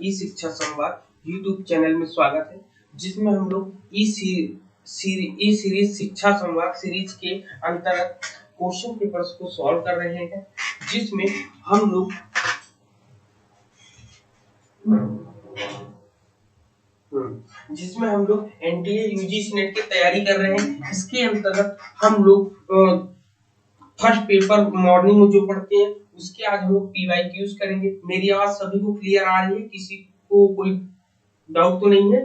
ई शिक्षा संवाद YouTube channel में स्वागत है, जिसमें हम लोग ई सीरीज शिक्षा संवाद सीरीज के अंतर्गत क्वेश्चन पेपर्स को सॉल्व कर रहे हैं, जिसमें हम लोग एनटीए यूजीसी नेट की तैयारी कर रहे हैं। इसके अंतर्गत हम लोग फर्स्ट पेपर मॉर्निंग में जो पढ़ते हैं उसके आज हम लोग पीवाईक्यूज करेंगे। मेरी आवाज सभी को क्लियर आ रही है? किसी को कोई डाउट तो नहीं है?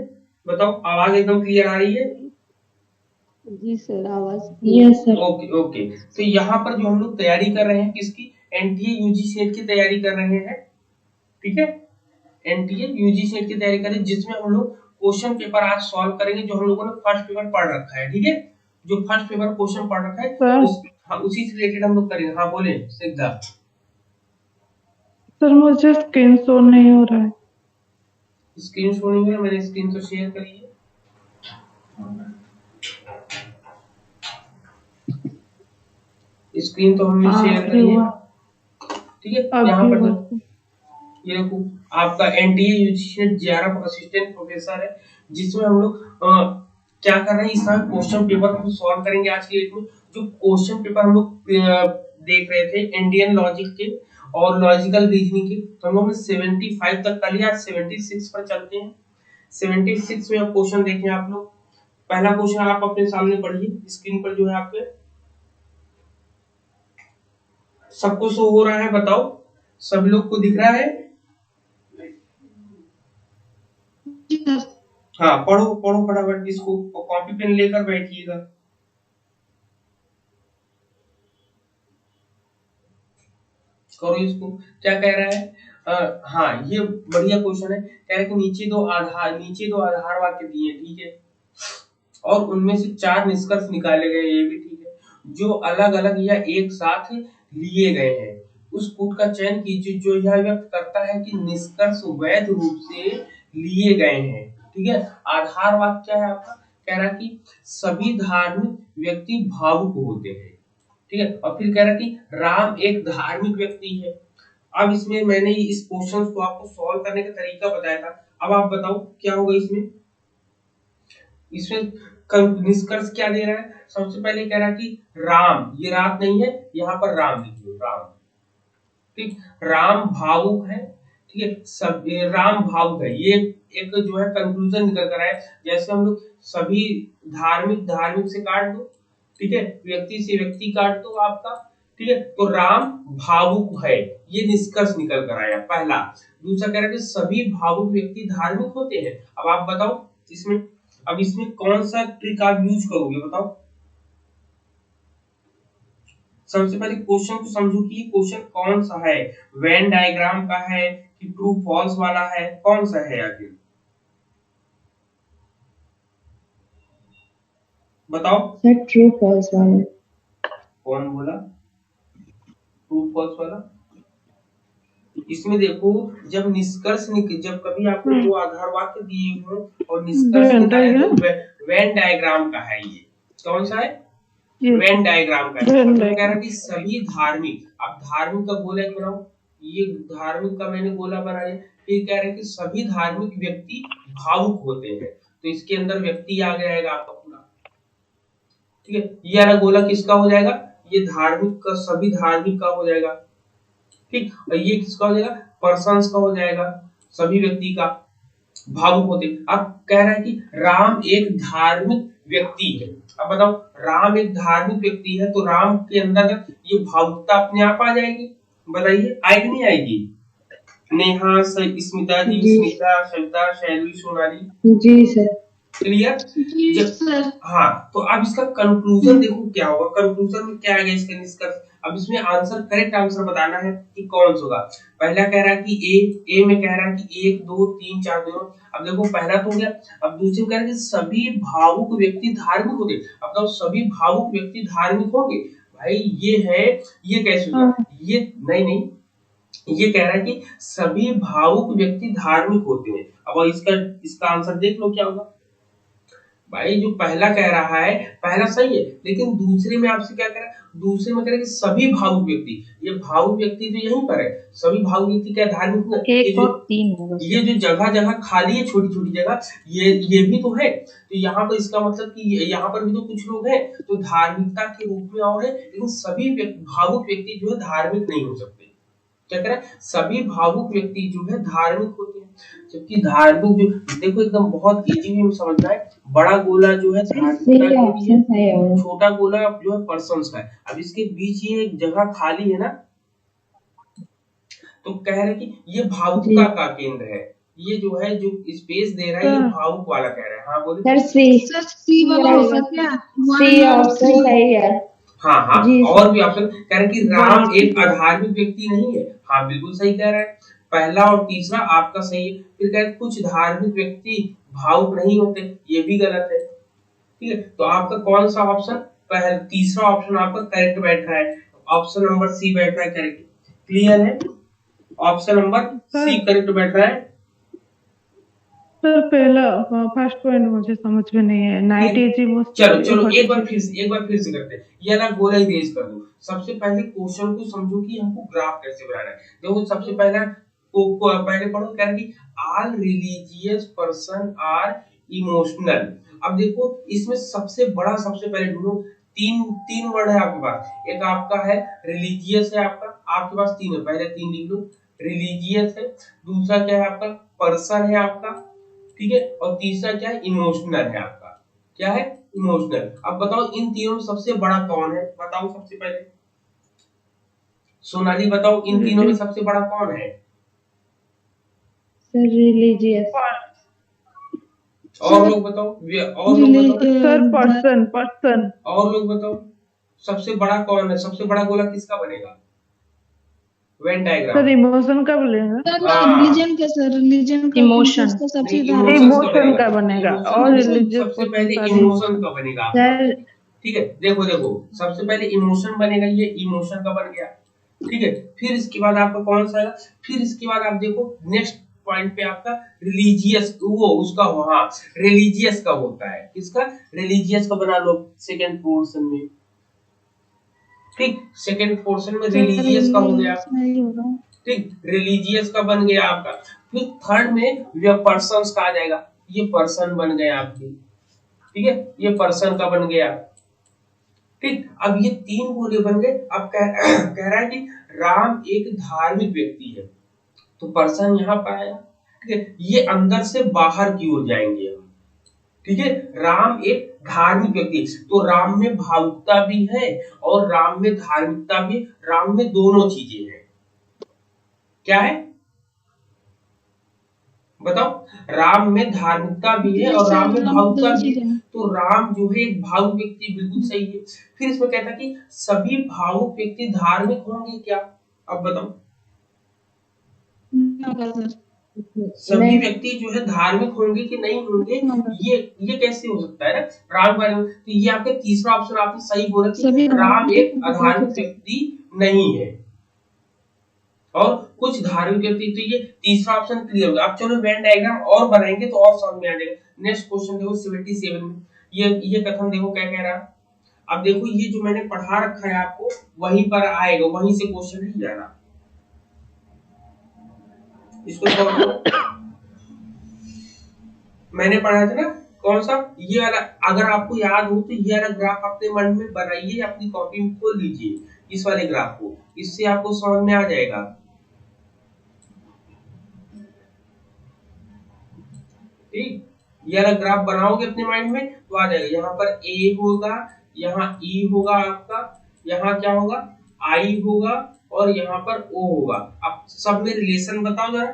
बताओ, आवाज एकदम क्लियर आ रही है? जी सर, आवाज। Yes sir. ओके। तो यहाँ पर जो हम लोग तैयारी कर रहे हैं किसकी? एनटीए यूजीसी नेट की तैयारी कर रहे हैं, ठीक है। एनटीए यूजीसी नेट की तैयारी कर रहे हैं, जिसमें हम लोग क्वेश्चन पेपर आज सॉल्व करेंगे जो हम लोगों ने फर्स्ट पेपर पढ़ रखा है, ठीक है। जो फर्स्ट पेपर क्वेश्चन पढ़ रखा है उसी से रिलेटेड हम लोग करेंगे। हाँ बोले सिद्धार्थ। सर मुझे स्क्रीन शो नहीं हो रहा है। स्क्रीन शो नहीं हो रहा? मैंने स्क्रीन तो शेयर करी है। स्क्रीन तो हमने शेयर करी है, ठीक है। यहाँ पर ये देखो, आपका NTA UGC net JRF assistant professor है, जिसमें हम लोग क्या कर रहे हैं, इस समय क्वेश्चन पेपर को सॉल्व करेंगे। आज के डेट में जो क्वेश्चन पेपर हम लोग देख रहे थे इंडियन लॉजिक के और लॉजिकल रीजनिंग के, तो हम लोग ने 75 तक कर लिया। 76 पर चलते हैं। 76 में क्वेश्चन देखें आप लोग। पहला क्वेश्चन आप अपने सामने पढ़िए, स्क्रीन पर जो है आपके सबको शो हो रहा है? बताओ, सभी लोग को दिख रहा है? हाँ, पढ़ो फटाफट इसको, कॉपी पेन लेकर बैठिएगा। करो इसको। क्या कह रहा है? हाँ, ये बढ़िया क्वेश्चन है। कह रहा है कि नीचे दो आधार वाक्य दिए, ठीक है, और उनमें से 4 निष्कर्ष निकाले गए, ये भी ठीक है, जो अलग अलग या एक साथ लिए गए हैं। उस कूट का चयन कीजिए जो यह व्यक्त करता है कि निष्कर्ष वैध रूप से लिए गए हैं, ठीक है। आधार वाक्य क्या है आपका? कह रहा कि सभी धार्मिक व्यक्ति भावुक होते हैं, ठीक है। और फिर कह रहा कि राम एक धार्मिक व्यक्ति है। अब इसमें मैंने इस क्वेश्चन को आपको सॉल्व करने का तरीका बताया था। अब आप बताओ क्या होगा इसमें निष्कर्ष क्या दे रहा है? सबसे पहले कह रहा है कि राम, ये रात नहीं है, यहाँ पर राम लिख लो, राम, ठीक। राम भावुक है, ठीक है। सब राम भावुक है, ये एक जो है कंक्लूजन निकल कर आया। जैसे हम लोग सभी धार्मिक से काट दो, ठीक है, व्यक्ति से व्यक्ति काट दो आपका, ठीक है, तो राम भावुक है, ये निष्कर्ष निकल कर आया पहला। दूसरा कह रहा है कि सभी भावुक व्यक्ति धार्मिक होते हैं। अब आप बताओ इसमें कौन सा ट्रिक आप यूज करोगे? बताओ। सबसे पहले क्वेश्चन को समझो कि क्वेश्चन कौन सा है, वेन डायग्राम का है कि ट्रू फॉल्स वाला है, कौन सा है आखिर? बताओ। ट्रू फॉल्स वाला। कौन बोला ट्रू फॉल्स वाला? इसमें देखो, जब कभी आपको दो आधार वाक्य दिए हो और निष्कर्ष निकाले तो वेन डायग्राम का है। ये कौन सा है? वेन डायग्राम का है। तो कह रहा कि सभी धार्मिक, अब धार्मिक का गोला बनाओ, ये धार्मिक का मैंने गोला बनाया। फिर कह रहे कि सभी धार्मिक व्यक्ति भावुक होते हैं, तो इसके अंदर व्यक्ति आ जाएगा आपका पूरा, ठीक है। ये वाला गोला किसका हो जाएगा? ये धार्मिक का, सभी धार्मिक का हो जाएगा, ठीक। और ये किसका हो जाएगा? पर्सन्स का हो जाएगा, सभी व्यक्ति का भावुक होते। अब कह रहा है कि राम एक धार्मिक व्यक्ति है। अब बताओ, राम एक धार्मिक व्यक्ति है तो राम के अंदर ये भावुकता अपने आप आ जाएगी? बताइए, आएगी नहीं आएगी? नेहा, स्मिता जी, स्मिता, सविता, शैली, सोनाली। जी सर। क्लियर? हाँ, तो अब इसका कंक्लूजन देखो क्या होगा। कंक्लूजन में क्या आएगा इसका निष्कर्ष? अब इसमें आंसर, करेक्ट आंसर बताना है कि कौन सा होगा। पहला कह रहा है कि ए में कह रहा है कि 1 2 3 4 दोनों। अब देखो, पहला तो हो गया। अब दूसरे में कह रहा है कि सभी भावुक व्यक्ति धार्मिक होंगे। अब तो सभी भावुक व्यक्ति धार्मिक होंगे, भाई ये है, ये कैसे होगा? ये नहीं, ये कह रहा है कि सभी भावुक व्यक्ति धार्मिक होते हैं। अब इसका आंसर देख लो क्या होगा। भाई जो पहला कह रहा है, पहला सही है, लेकिन दूसरे में आपसे क्या कह रहा है, दूसरे में कह रहा है कि सभी भावुक व्यक्ति, ये भावुक व्यक्ति तो यहीं पर है, सभी भावुक व्यक्ति क्या धार्मिक नहीं? ये एक जो और तीन होगा ये जो जगह जगह खाली है, छोटी छोटी जगह, ये भी तो है। तो यहाँ पर इसका मतलब कि यहाँ पर भी तो कुछ लोग हैं तो धार्मिकता के रूप में और है, लेकिन सभी भावुक व्यक्ति जो है धार्मिक नहीं हो सकते। क्या कह रहा है, सभी भावुक व्यक्ति जो है धार्मिक होते हैं, जबकि धार्मिक जो देखो एकदम बहुत इजी वे में समझना है, बड़ा गोला जो है धार्मिकता के लिए है, छोटा गोला जो है पर्सन्स का है। अब इसके बीच ये एक जगह खाली है ना, तो कह रहे कि ये भावुकता का केंद्र है, ये जो है जो स्पेस दे रहा है ये भावुक वाला कह रहा है। हाँ बोले सर सी। सर सी वाला होगा क्या? सी ऑप्शन सही है। हाँ हाँ जी और भी ऑप्शन कह रहे कि राम एक अधार्मिक व्यक्ति नहीं है। हाँ बिल्कुल सही कह रहा है, पहला और तीसरा आपका सही है। फिर कह रहे कुछ धार्मिक व्यक्ति भावुक नहीं होते, ये भी गलत है। ठीक है, तो आपका कौन सा ऑप्शन, पहला तीसरा ऑप्शन आपका करेक्ट बैठ रहा है, ऑप्शन नंबर सी बैठ रहा है करेक्ट। क्लियर है, ऑप्शन नंबर सी करेक्ट बैठ रहा है। सर पहला फर्स्ट पॉइंट मुझे समझ में नहीं है, नाइट एजी वो। चलो चलो एक बार फिर से करते हैं, ये ना गोला ही रेज कर दो। सबसे पहले क्वेश्चन को समझो कि हमको ग्राफ कैसे बनाना है। देखो सबसे पहला को पहले पढ़ो, कह रहा कि all religious person are emotional. अब देखो इसमें सबसे बड़ा, सबसे पहले ढूंढो, तीन तीन वर्ड है आपके पास, एक आपका है रिलीजियस है, आपके पास तीन है, पहले तीन लिख लो, रिलीजियस है, दूसरा क्या है आपका पर्सन है आपका, ठीक है, और तीसरा क्या है इमोशनल है आपका, क्या है इमोशनल। अब बताओ इन तीनों में सबसे बड़ा कौन है, बताओ सबसे पहले सोनाली बताओ इन तीनों में सबसे बड़ा कौन है। Sir religious. और लोग बताओ, और लोग बताओ सर पर्सन पर्सन। और लोग बताओ सबसे बड़ा कौन है, सबसे बड़ा गोला किसका बनेगा, वेन डायग्राम। सर इमोशन का बोलेगा, रिलीजन का, सर रिलीजन का, इमोशन सबसे इमोशन का बनेगा और रिलीजियस सबसे पहले इमोशन का बनेगा। सर ठीक है, देखो देखो सबसे पहले इमोशन बनेगा, ये इमोशन का बन गया। ठीक है, फिर इसके बाद आपका कौन सा है, फिर इसके बाद आप देखो नेक्स्ट पॉइंट पे आपका रिलीजियस, वो उसका हाँ रिलीजियस का होता है, किसका रिलीजियस का बना लो सेकंड पोर्शन में। ठीक, सेकंड पोर्शन में रिलीजियस का हो गया, ठीक रिलीजियस का बन गया आपका। फिर थर्ड में ये पर्सन्स का आ जाएगा, ये पर्सन बन गया आपकी, ठीक है ये पर्सन का बन गया। ठीक, अब ये तीन गोले बन गए। अब कह रहा है कि राम एक धार्मिक व्यक्ति है, तो पर्सन यहाँ पर आया। ठीक है, ये अंदर से बाहर की ओर जाएंगे हम। ठीक है, राम एक धार्मिक व्यक्ति, तो राम में भावुकता भी है और राम में धार्मिकता भी, राम में दोनों चीजें हैं। क्या है बताओ, राम में धार्मिकता भी है और राम में भावुकता भी है, तो राम जो है एक भावुक व्यक्ति, बिल्कुल सही है। फिर इसमें कहता कि सभी भावुक व्यक्ति धार्मिक होंगे क्या, अब बताओ सभी व्यक्ति जो है धार्मिक होंगे कि नहीं होंगे, ये कैसे हो सकता है ना, राम बारे में। तो ये आपका तीसरा ऑप्शन आपने सही बोला कि राम एक अधार्मिक व्यक्ति नहीं है और कुछ धार्मिक व्यक्ति, तो ये तीसरा ऑप्शन क्लियर होगा। अब चलो वेन डायग्राम और बनाएंगे तो और समझ में आ जाएगा। नेक्स्ट क्वेश्चन देखो 77 में, ये कथन देखो क्या कह रहा है। अब देखो ये जो मैंने पढ़ा रखा है आपको वहीं पर आएगा, वहीं से क्वेश्चन नहीं जा रहा, इसको सॉल्व करो। मैंने पढ़ा था ना कौन सा, ये वाला, अगर आपको याद हो तो ये वाला ग्राफ अपने मन में बनाइए, अपनी कॉपी में खोल लीजिए इस वाले ग्राफ को, इससे आपको समझ में आ जाएगा। ठीक, ये वाला ग्राफ बनाओगे अपने माइंड में तो आ जाएगा। यहाँ पर ए होगा, यहाँ ई होगा आपका, यहाँ क्या होगा आई होगा और यहाँ पर ओ होगा। अब सब में रिलेशन बताओ जरा,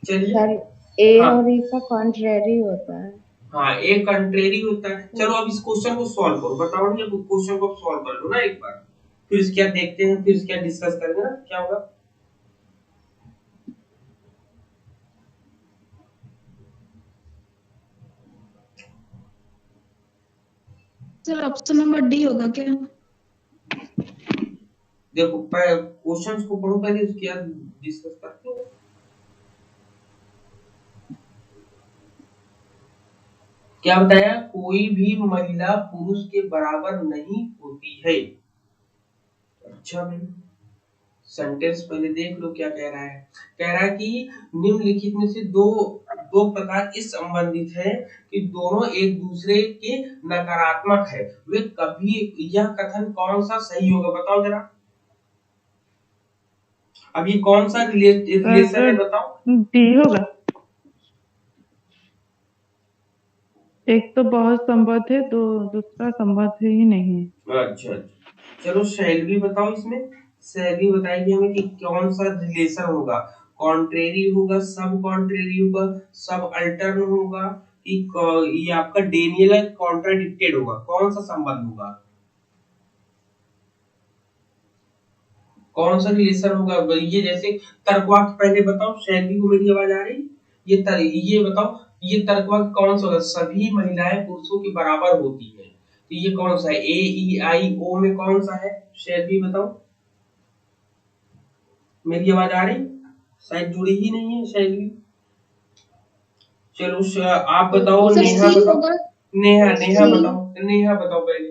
चलिए। सर ए और ई का कॉन्ट्रेरी होता है। हाँ एक कंट्रेरी होता है। चलो अब इस क्वेश्चन को सॉल्व करो, बताओ नहीं, क्वेश्चन को सॉल्व कर लो ना एक बार, फिर इसके बाद देखते हैं, फिर इसके बाद डिस्कस करेंगे ना क्या होगा। सर ऑप्शन नंबर डी होगा क्या? देखो क्वेश्चंस को पढ़ो पहले, उसके बाद डिस्कस करते हैं। क्या बताया, कोई भी महिला पुरुष के बराबर नहीं होती है। अच्छा भाई, सेंटेंस पहले देख लो क्या कह रहा है। कह रहा है कि निम्नलिखित में से दो दो प्रकार इस संबंधित है कि दोनों एक दूसरे के नकारात्मक है, वे कभी, यह कथन कौन सा सही होगा बताओ जरा। अब ये कौन सा रिलेशन है बताओ। डी होगा। एक तो बहुत संबद्ध है, दूसरा संबद्ध ही नहीं है। अच्छा, चलो शैलवी बताओ, इसमें शैलवी बताएगी हमें कि कौन सा रिलेशन होगा। कॉन्ट्रेरी होगा, सब कॉन्ट्रेरी होगा, सब अल्टर्न होगा, कि ये आपका डेनियल कॉन्ट्राडिक्टेड होगा, कौन सा संबंध होगा, कौन सा रिलेशन होगा। ये जैसे तर्कवाक्य पहले बताओ, शैलवी को मेरी आवाज आ रही। ये बताओ, ये तर्कवाक्य कौन सा होगा, सभी महिलाएं पुरुषों के बराबर होती है, तो ये कौन सा है, ए ई आई ओ में कौन सा है, शैलवी बताओ। मेरी आवाज आ रही, शायद जुड़ी ही नहीं है शैलवी। चलो आप बताओ, सर नेहा सी बताओ। होगा। नेहा सी। बताओ, नेहा बताओ पहले,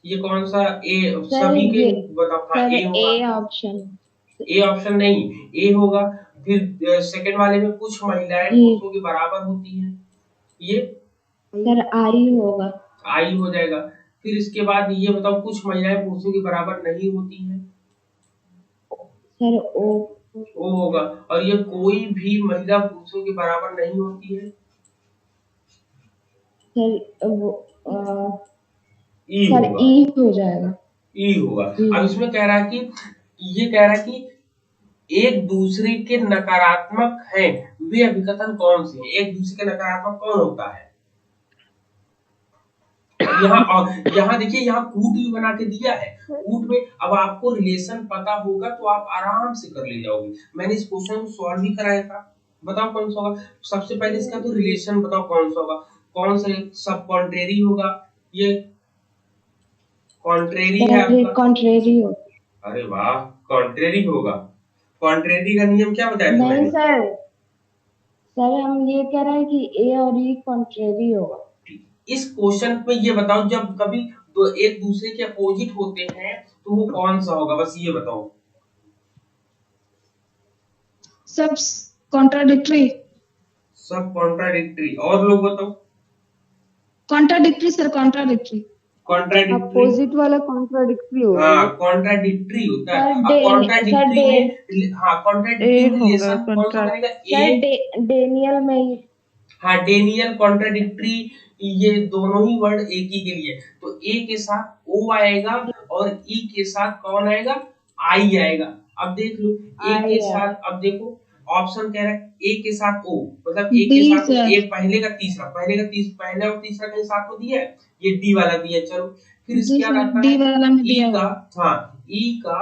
ये कौन सा ए, सर सभी के ये बताओ। हाँ सर ए होगा, ए ऑप्शन। ए ऑप्शन नहीं, ए होगा। फिर सेकंड वाले में कुछ महिलाएं जी पुरुषों के बराबर होती हैं, ये सर आई होगा। आई हो जाएगा। फिर इसके बाद ये बताओ, कुछ महिलाएं पुरुषों के बराबर नहीं होती हैं, सर ओ। ओ होगा। और ये कोई भी महिला पुरुषों के बराबर नहीं होती है, सर वो ई सर होगा, ई हो जाएगा। ई होगा। जी अब इसमें कह रहा है कि, ये कह रहा है कि एक दूसरे के नकारात्मक हैं, वे अभिकथन कौन से हैं, एक दूसरे के नकारात्मक कौन होता है। यहाँ देखिए, यहाँ कूट भी बना के दिया है। कूट में अब आपको रिलेशन पता होगा तो आप आराम से कर ले जाओगे। मैंने इस क्वेश्चन को सॉल्व भी कराया था, बताओ कौन सा होगा। सबसे पहले इसका तो रिलेशन बताओ कौन सा होगा, कौन सा सब कॉन्ट्रेरी होगा, ये कॉन्ट्रेरी है सर आपका। कॉन्ट्रेरी हो। अरे वाह, कॉन्ट्रेरी होगा। कॉन्ट्रेरी का नियम क्या बताया था नहीं मैंने। सर, सर हम ये कह रहे हैं कि ए और ई कॉन्ट्रेरी होगा। इस क्वेश्चन में ये बताओ, जब कभी दो एक दूसरे के अपोजिट होते हैं तो वो कौन सा होगा, बस ये बताओ। सब कॉन्ट्राडिक्टरी। सब कॉन्ट्राडिक्टरी, और लोग बताओ। Contradictory sir, contradictory. Contradictory, opposite वाला कॉन्ट्राडिक्टरी होगा। हाँ कॉन्ट्राडिक्टरी होता है। सर अब कॉन्ट्राडिक्टरी में, हाँ ए कॉन्ट्राडिक्टरी में होगा रिलेशन कौन सा बनेगा, सर ए। डेनियल में ही। हाँ डेनियल कॉन्ट्राडिक्टरी, ये दोनों ही वर्ड एक ही के लिए, तो ए के साथ ओ आएगा और ई के साथ कौन आएगा, आई आएगा। अब देख लो, ए के साथ, अब देखो ऑप्शन कह रहा है ए के साथ ओ, मतलब ए के डी साथ ओ, सर। ए पहले का तीसरा, पहले और तीसरा कहीं साथ को दिया है, ये डी वाला दिया है। चलो फिर जी इसके बाद सर, आता डी है वाला में ई दिया का, हुआ। हाँ ई का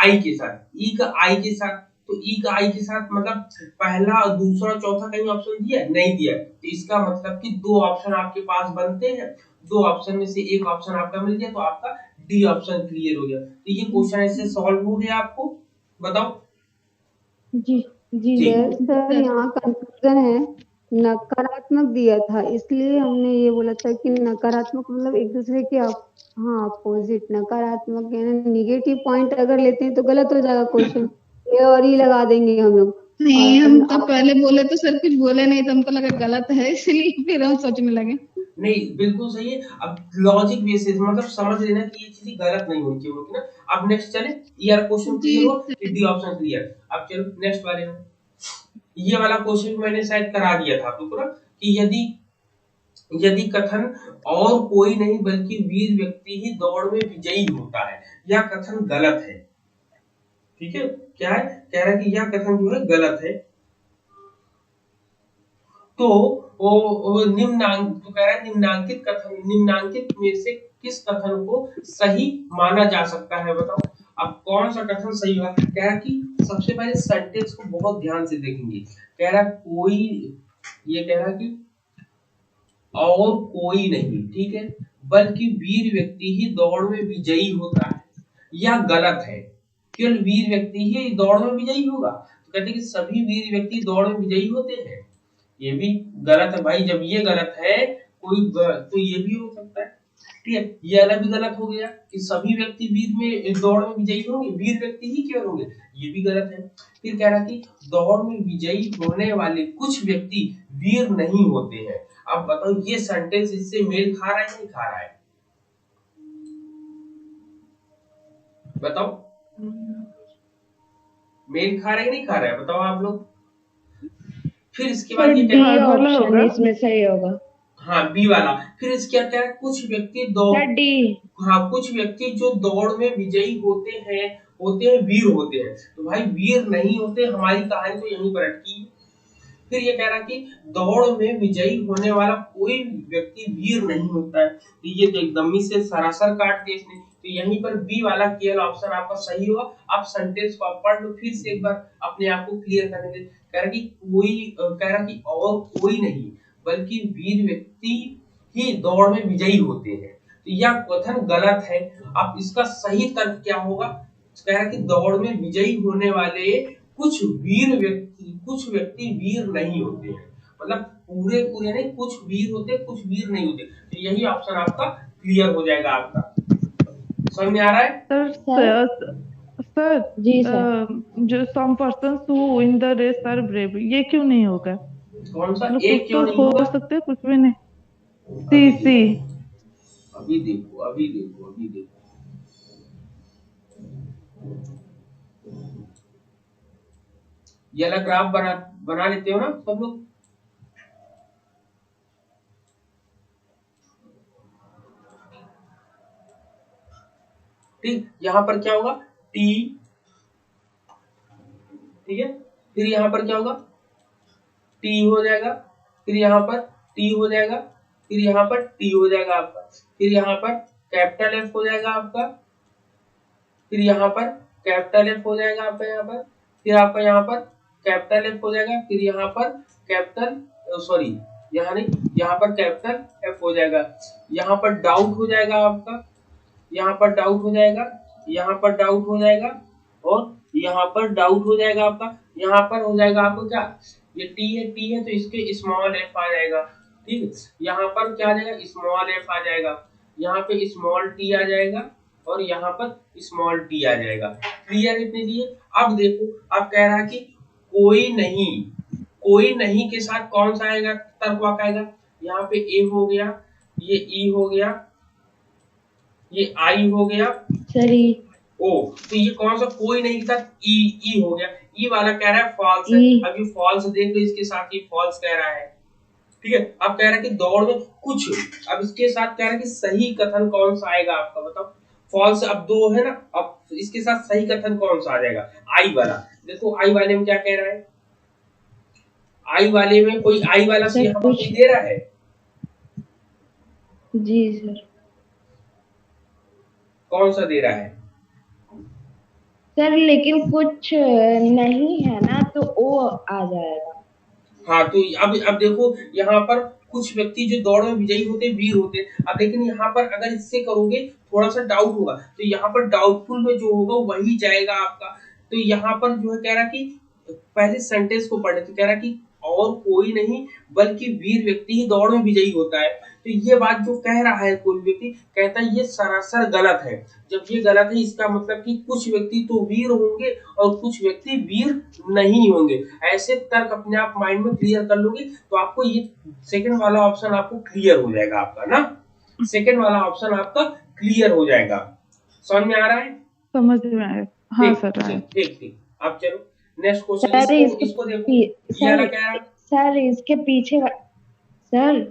आई के साथ, ई का आई के साथ, तो ई का आई के साथ मतलब पहला दूसरा चौथा कहीं ऑप्शन दिया नहीं दिया, तो इसका मतलब कि दो ऑप्शन आपके पास बनते हैं, दो ऑप्शन में से एक ऑप्शन आपका मिल गया, तो आपका डी ऑप्शन क्लियर हो गया। तो ये क्वेश्चन ऐसे सॉल्व हो गया आपको, बताओ। जी जी ठीक, सर, यहाँ कंफ्यूजन है, नकारात्मक दिया था इसलिए हमने ये बोला था कि नकारात्मक मतलब एक दूसरे के हाँ अपोजिट, नकारात्मक यानी निगेटिव पॉइंट अगर लेते हैं तो गलत हो जाएगा क्वेश्चन, ए और ई लगा देंगे हम लोग। नहीं, हम तो और पहले बोले तो सर कुछ बोले नहीं, तो हमको लगा गलत है, इसलिए फिर हम सोचने लगे। नहीं बिल्कुल सही है। अब लॉजिक बेसिस मतलब समझ लेना कि ये चीज गलत नहीं होनी चाहिए होगी ना। अब नेक्स्ट चले, ये वाला क्वेश्चन जी क्लियर हो, सर। D option clear. अब चलो नेक्स्ट वाले में, ये वाला क्वेश्चन मैंने शायद करा दिया था आपको ना, कि यदि यदि कथन और कोई नहीं बल्कि वीर व्यक्ति ही दौड़ में विजयी होता है, यह कथन गलत है। ठीक है, क्या है, कह रहा है कि यह कथन जो है गलत है, तो वो निम्नांक, तो कह रहा है निम्नांकित में से किस कथन को सही माना जा सकता है, बताओ। अब कौन सा कथन सही होगा। कह रहा कि सबसे पहले सेंटेंस को बहुत ध्यान से देखेंगे। कह रहा कोई, ये कह रहा कि और कोई नहीं, ठीक है, बल्कि वीर व्यक्ति ही दौड़ में विजयी होता है, यह गलत है। केवल वीर व्यक्ति ही दौड़ में विजयी होगा, तो कहते हैं कि सभी वीर व्यक्ति दौड़ में विजयी होते हैं, ये भी गलत है भाई। जब ये गलत है तो ये भी हो सकता है। ठीक है, ये वाला भी गलत हो गया कि सभी व्यक्ति वीर में दौड़ में विजयी होंगे, वीर व्यक्ति ही केवल होंगे, ये भी गलत है। फिर कह रहा कि दौड़ में विजयी होने वाले कुछ व्यक्ति वीर नहीं होते हैं। अब बताओ ये सेंटेंस इससे मेल खा रहा है नहीं खा रहा है? बताओ मेल खा रहा है नहीं खा रहा है, बताओ आप लोग। फिर इसके बाद ये डी ऑप्शन इसमें सही होगा। हाँ बी वाला। फिर इसके क्या है, कुछ व्यक्ति डी। हाँ कुछ व्यक्ति जो दौड़ में विजयी होते हैं वीर होते हैं। तो भाई वीर नहीं होते, हमारी कहानी तो यहीं पर अटकी। फिर ये कह रहा कि दौड़ में विजयी होने वाला कोई व्यक्ति वीर नहीं होता है। तो ये तो एकदम ही से सरासर काट दिया इसने। तो यहीं पर बी वाला केवल ऑप्शन आपका सही होगा। आप सेंटेंस को पढ़ लो फिर से एक बार अपने आप को क्लियर करने के लिए। कह रहा कि और कोई नहीं बल्कि वीर व्यक्ति ही दौड़ में विजयी होते हैं। तो यह कथन गलत है। अब इसका सही तर्क क्या होगा? कह रहा कि दौड़ में विजयी होने वाले कुछ व्यक्ति वीर नहीं होते हैं, मतलब पूरे नहीं, कुछ वीर होते कुछ वीर नहीं होते। तो यही ऑप्शन आपका क्लियर हो जाएगा। आपका समझ में आ रहा है? सर जी सर। जो some persons who win the race are brave, ये क्यों नहीं होगा? कौन सा मतलब एक कुछ क्यों तो नहीं होगा? हो सकते कुछ भी नहीं। सी अभी देखो ये वाला ग्राफ बना लेते हो ना सब लोग। ठीक, यहाँ पर क्या होगा टी, ठीक है। फिर यहाँ पर क्या होगा टी हो जाएगा, फिर यहाँ पर टी हो जाएगा, फिर यहाँ पर टी हो जाएगा आपका, फिर यहाँ पर कैपिटल एफ हो जाएगा आपका, फिर यहाँ पर कैपिटल एफ हो जाएगा आपका, यहाँ पर फिर आपका यहाँ पर कैपिटल एफ हो जाएगा, फिर यहाँ पर कैपिटल सॉरी यहाँ नहीं, यहाँ पर कैपिटल एफ हो जाएगा, यहाँ पर डाउट हो जाएगा आपका, यहाँ पर डाउट हो जाएगा, यहाँ पर डाउट हो जाएगा, और यहाँ पर डाउट हो जाएगा आपका। यहाँ पर हो जाएगा आपको क्या, ये टी है तो इसके स्मॉल एफ आ जाएगा। ठीक है, यहाँ पर क्या आ जाएगा स्मॉल एफ आ जाएगा, यहाँ पे स्मॉल टी आ जाएगा, और यहाँ पर स्मॉल टी आ जाएगा। क्लियर इतने लिए? अब देखो, अब कह रहा है कि कोई नहीं के साथ कौन सा आएगा तर्क वाक्य आएगा। यहाँ पे ए हो गया, ये ई हो गया, ये आई हो गया, सरी ओ, तो ये कौन सा कोई नहीं के साथ ई हो गया। ई वाला कह रहा है फॉल्स है। अब ये फॉल्स देख लो, इसके साथ ये फॉल्स कह रहा है। ठीक है, अब कह रहा है कि दौड़ में कुछ, अब इसके साथ कह रहा है कि सही कथन कौन सा आएगा आपका, बताओ। फॉल्स अब दो है ना, अब इसके साथ सही कथन कौन सा आ जाएगा, आई वाला। देखो आई वाले में क्या कह रहा है, आई वाले में कोई आई वाला से यहाँ पर दे रहा है। जी सर, कौन सा दे रहा है सर? लेकिन कुछ नहीं है ना, तो ओ आ जाएगा। हाँ, तो अब देखो यहाँ पर कुछ व्यक्ति जो दौड़ में विजयी होते वीर होते। अब लेकिन यहाँ पर अगर इससे करोगे थोड़ा सा डाउट होगा, तो यहाँ पर डाउटफुल में जो होगा वही जाएगा आपका। तो यहाँ पर जो है कह रहा कि पहले सेंटेंस को पढ़े, तो कह रहा कि और कोई नहीं बल्कि वीर व्यक्ति ही दौड़ में विजयी होता है। तो ये बात जो कह रहा है कोई व्यक्ति, कहता है ये सरासर गलत है। जब ये गलत है, इसका मतलब कि कुछ व्यक्ति तो वीर होंगे और कुछ व्यक्ति वीर नहीं होंगे। ऐसे तर्क अपने आप माइंड में क्लियर कर लोगे तो आपको ये सेकंड वाला ऑप्शन आपको क्लियर हो जाएगा आपका ना, सेकंड वाला ऑप्शन आपका क्लियर हो जाएगा। समझ में आ रहा है? समझ में आया। हाँ सर, ठीक। अब चलो नेक्स्ट क्वेश्चन, इसको देखो। ये वाला कह रहा है सर इसके पीछे सर।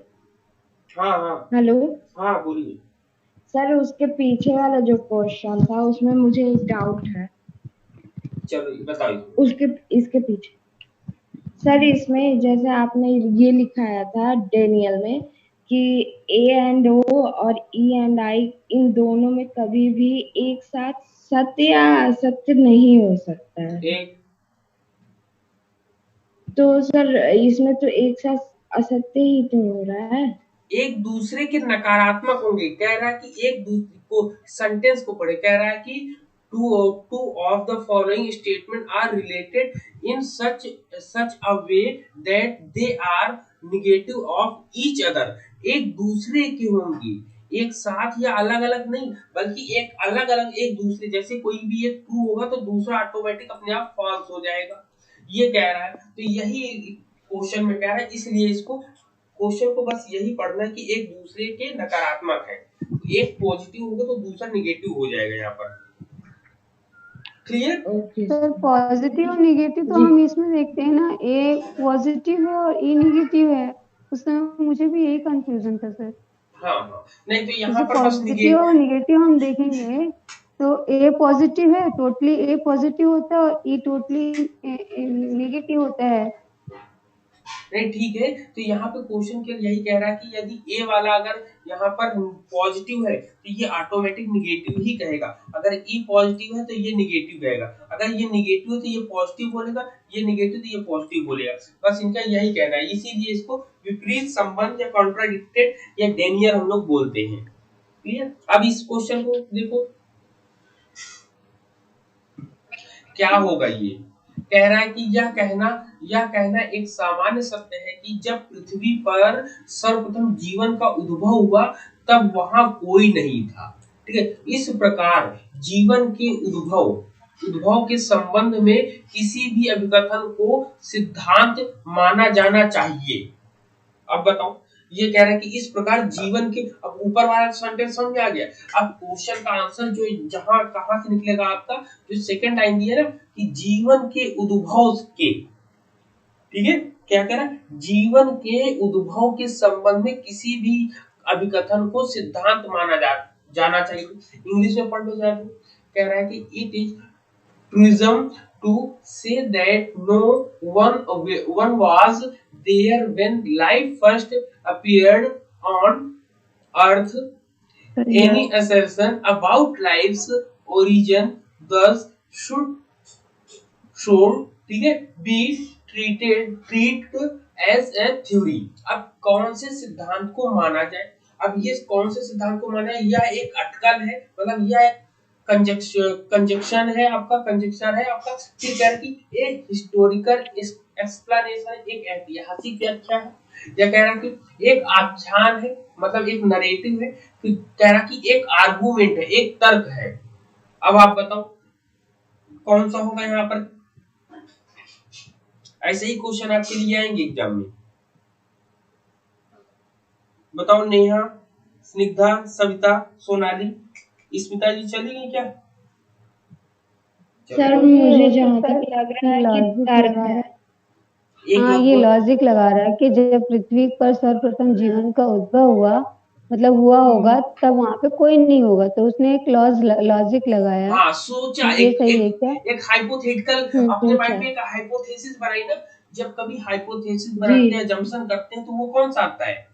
हाँ हेलो, हाँ बोलिए सर। उसके पीछे वाला जो क्वेश्चन था उसमें मुझे एक डाउट है। चलो बताइए। इसके पीछे सर, इसमें जैसे आपने ये लिखाया था डेनियल में कि ए एंड ओ और ई एंड आई, इन दोनों में कभी भी एक साथ सत्य या असत्य नहीं हो सकता है। तो सर इसमें तो एक साथ असत्य ही तो हो रहा है। एक दूसरे के नकारात्मक होंगे। कह रहा है कि एक दूसरे को, सेंटेंस को पढ़े, कह रहा है कि two of the following statement are related in such a way that they are negative of each other, एक दूसरे के होंगे, एक साथ या अलग अलग नहीं, बल्कि एक अलग अलग एक दूसरे, जैसे कोई भी एक ट्रू होगा तो दूसरा ऑटोमेटिक अपने आप फॉल्स हो जाएगा, ये कह रहा है। तो यही क्वेश्चन में कह रहा है, इसलिए इसको क्वेश्चन को बस यही पढ़ना है कि एक दूसरे के नकारात्मक है, एक पॉजिटिव होगा तो दूसरा निगेटिव हो जाएगा यहाँ पर। क्लियर? ओके सर पॉजिटिव और निगेटिव तो हम इसमें देखते हैं ना, ए पॉजिटिव है और ए निगेटिव है, उस समय मुझे भी यही कंफ्यूजन था सर। हाँ हाँ, नहीं तो यहाँ जैसे पर बस पॉजिटिव और निगेटिव हम देखेंगे तो ए पॉजिटिव है, टोटली ए पॉजिटिव होता है और ई टोटली निगेटिव होता है। नहीं ठीक है, तो यहाँ पे क्वेश्चन के यही कह रहा है कि यदि ए वाला अगर यहाँ पर पॉजिटिव है तो ये ऑटोमेटिक निगेटिव ही कहेगा, अगर ई पॉजिटिव है तो ये निगेटिव कहेगा, अगर ये निगेटिव है तो ये पॉजिटिव बोलेगा, ये निगेटिव तो ये पॉजिटिव बोलेगा, बस इनका यही कहना है, इसीलिए इसको विपरीत संबंध या कॉन्ट्राडिक्टेड या डेनियर हम लोग बोलते हैं। क्लियर? अब इस क्वेश्चन को देखो क्या होगा, ये कह रहा है कि यह कहना एक सामान्य सत्य है कि जब पृथ्वी पर सर्वप्रथम जीवन का उद्भव हुआ तब वहां कोई नहीं था। ठीक है, इस प्रकार जीवन के उद्भव के संबंध में किसी भी अभिकथन को सिद्धांत माना जाना चाहिए। अब बताओ, ये कह रहा है कि इस प्रकार जीवन के, अब ऊपर वाला सेंटेंस समझ आ गया। अब क्वेश्चन का आंसर जो जहां कहां से निकलेगा आपका, जो सेकंड लाइन दी है ना कि जीवन के उद्भव के, ठीक है, क्या कह रहा है, जीवन के उद्भव के संबंध में किसी भी अभिकथन को सिद्धांत माना जाना चाहिए। इंग्लिश में पढ़ लो जाए तो कह रहा है कि it is truism to say that no one was there when life first appeared on earth. Any assertion about life's origin thus should ठीक है be treated as a theory। अब कौन से सिद्धांत को माना जाए, अब ये कौन से सिद्धांत को माना है, यह एक अटकल है, मतलब यह एक कंजक्शन है आपका, कंजक्शन है आपका, फिर कह रहा है कि एक हिस्टोरिकल एक्सप्लेनेशन, एक ऐतिहासिक व्याख्या है, या कह रहा है कि एक आख्यान है, मतलब एक नरेटिव है, फिर कह रहा कि एक आर्गुमेंट है, एक तर्क है। अब आप बताओ कौन सा होगा यहाँ पर, ऐसे ही क्वेश्चन आपके लिए आएंगे एग्जाम में। बताओ नेहा, स्निग्धा, सविता, सोनाली, स्मिता जी चलेंगे क्या? सर मुझे जहाँ तक लग रहा है कि तर्क है। हाँ, ये लॉजिक लगा रहा है कि जब पृथ्वी पर सर्वप्रथम जीवन का उद्भव हुआ, मतलब हुआ होगा, तब वहाँ पे कोई नहीं होगा, तो उसने एक लॉजिक लगाया। हाँ, सोचा, ये सही है क्या? एक हाइपोथेटिकल अपने माइंड में एक हाइपोथेसिस बनाई ना, जब कभी हाइपोथेसिस बनाते हैं, जम्पशन करते हैं, तो वो कौन सा आता है?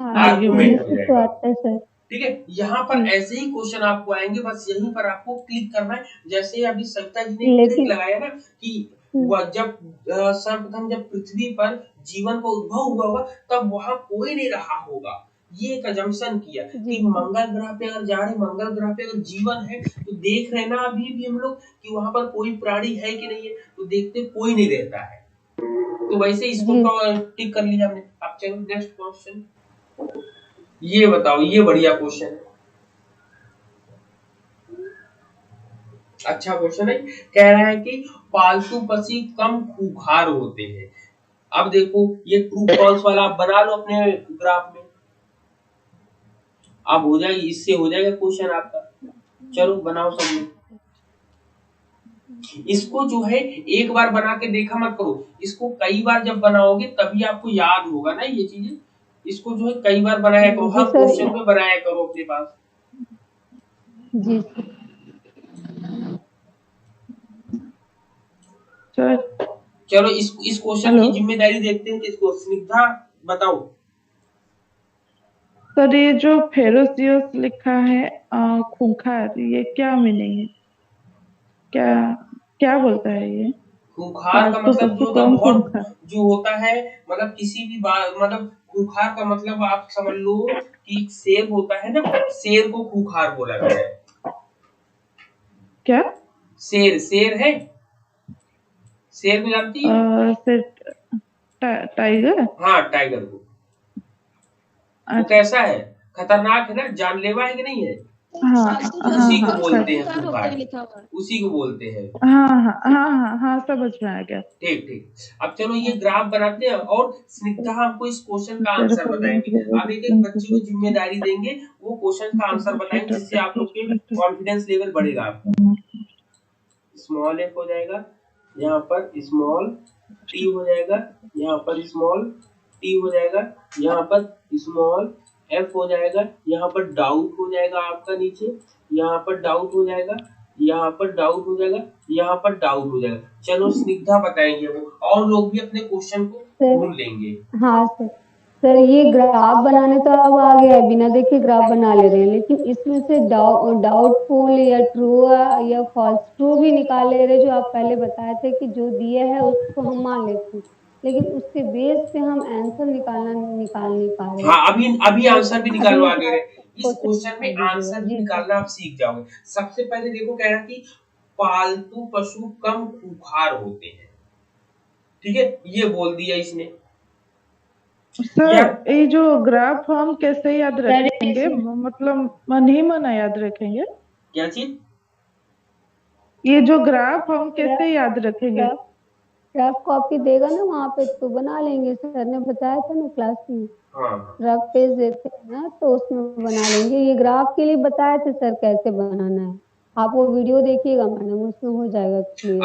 आर्गुमेंट तो आता है सर। ठीक है, यहाँ पर ऐसे ही क्वेश्चन आपको आएंगे, बस यहीं पर आपको क्लिक करना है। जैसे अभी सविता जी ने क्लिक लगाया ना कि जब सर्वप्रथम जब पृथ्वी पर जीवन का उद्भव हुआ होगा तब वहां कोई नहीं रहा होगा, ये एक अजम्पशन किया कि मंगल ग्रह पे अगर जा रहे, मंगल ग्रह पे अगर जीवन है तो देख रहे ना अभी भी हम लोग कि वहां पर कोई प्राणी है कि नहीं है, तो देखते कोई नहीं रहता है, तो वैसे इसको टिक कर लिया हमने। अब चलो नेक्स्ट क्वेश्चन, ये बताओ, ये बढ़िया क्वेश्चन है, अच्छा क्वेश्चन है। कह रहा है कि पालतू पक्षी कम खूंखार होते हैं। अब देखो ये ट्रू फॉल्स वाला आप बना लो अपने ग्राफ में, अब हो जाएगी, इससे हो जाएगा क्वेश्चन आपका। चलो बनाओ सब लोग। इसको जो है एक बार बना के देखा मत करो, इसको कई बार जब बनाओगे तभी आपको याद होगा ना ये चीजें। इसको जो है कई बार बनाया करो, हर क्वेश्चन में बनाया करो अपने पास जी। चलो इस क्वेश्चन की जिम्मेदारी देखते हैं किसको, स्निग्धा बताओ। सर ये जो फेरोसियस लिखा है खूंखार, ये क्या मीनिंग है, क्या क्या बोलता है ये? खूंखार का मतलब जो बहुत जो होता है, मतलब किसी भी बात, मतलब खूंखार का मतलब आप समझ लो कि शेर होता है ना, शेर को खूंखार बोला गया है। क्या? शेर है, शेर को जानती है? फिर टाइगर। हाँ, टाइगर को। वो कैसा है? खतरनाक है ना, जानलेवा है कि नहीं है? हाँ उसी को हाँ बोलते हैं होता खूंखार, है लिखा हुआ है। उसी को बोलते हैं। हाँ हाँ हाँ हाँ हाँ, समझ में आ गया। ठीक ठीक। अब चलो ये ग्राफ बनाते हैं और स्निग्धा हमको इस क्वेश्चन का आंसर बताएंगे। अब एक एक बच्चे को जिम्मेदारी देंगे, वो क्वेश्चन का आंसर बताएंगे, जिससे आप लोग के कॉन्फिडेंस लेवल बढ़ेगा आपका। स्मॉल एफ हो जाएगा, यहाँ पर स्मॉल टी हो जाएगा, यहाँ पर स्मॉल टी हो जाएगा, यहाँ पर स्मॉल एफ हो जाएगा, यहाँ पर डाउट हो जाएगा आपका नीचे, यहाँ पर डाउट हो जाएगा, यहाँ पर डाउट हो जाएगा, यहाँ पर डाउट हो जाएगा। चलो स्निग्धा बताएंगे वो, और लोग भी अपने क्वेश्चन को सर ढूंढ लेंगे। हाँ सर ये ग्राफ बनाने तो अब आ गया है, बिना देखे ग्राफ बना ले रहे हैं, लेकिन इसमें से डाउटफुल या ट्रू या फॉल्स, ट्रू भी निकाल ले रहे, जो आप पहले बताए थे कि जो दिया है उसको हम मान लेते हैं, लेकिन उसके बेस पे हम आंसर निकाल नहीं पा रहे। हाँ, अभी आंसर भी अभी निकालवा दे रहे। इस कोशिश क्वेश्चन कर में दीजिएगा आंसर भी जी। निकालना आप सीख जाओगे। सबसे पहले देखो, कह रहा कि पालतू पशु कम खूंखार होते हैं, ठीक है, ये बोल दिया इसने। सर ये जो ग्राफ हम कैसे याद रखेंगे, मतलब मन ही मन याद रखेंगे? क्या चीज? ये जो ग्राफ हम कैसे याद रखेंगे? रफ कॉपी देगा ना वहाँ पे तो बना लेंगे, सर ने बताया था ना क्लास में। हाँ, रफ पेज देते हैं ना तो उसमें बना लेंगे। ये ग्राफ के लिए बताए थे सर कैसे बनाना है, आप वो वीडियो देखिएगा मैडम, उसमें हो जाएगा क्लियर।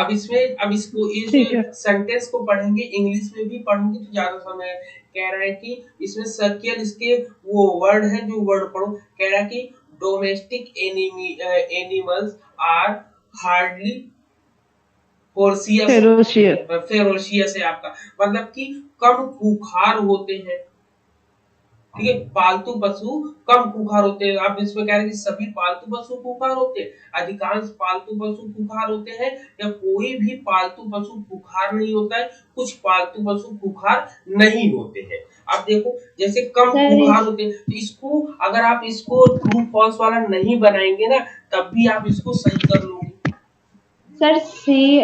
अब इसको इस सेंटेंस को पढ़ेंगे, इंग्लिश में भी पढ़ेंगे तो ज्यादा समझ आएगा। कह रहा है कि इसमें सर्किल इसके वो वर्ड है, जो वर्ड पढ़ो। कह रहा है कि domestic animals are hardly ferocious है आपका, मतलब कि कम खूंखार होते हैं, ठीक है। पालतू पशु कम खूंखार होते हैं। आप इसमें कह रहे हैं कि सभी पालतू पशु खूंखार होते हैं, अधिकांश पालतू पशु खूंखार होते हैं, या कोई भी पालतू पशु खूंखार नहीं होता है, कुछ पालतू पशु खूंखार नहीं होते हैं। अब देखो, जैसे कम खूंखार होते हैं, तो इसको अगर आप इसको ट्रू फॉल्स वाला नहीं बनाएंगे ना, तब भी आप इसको सही कर लोगे। सर सी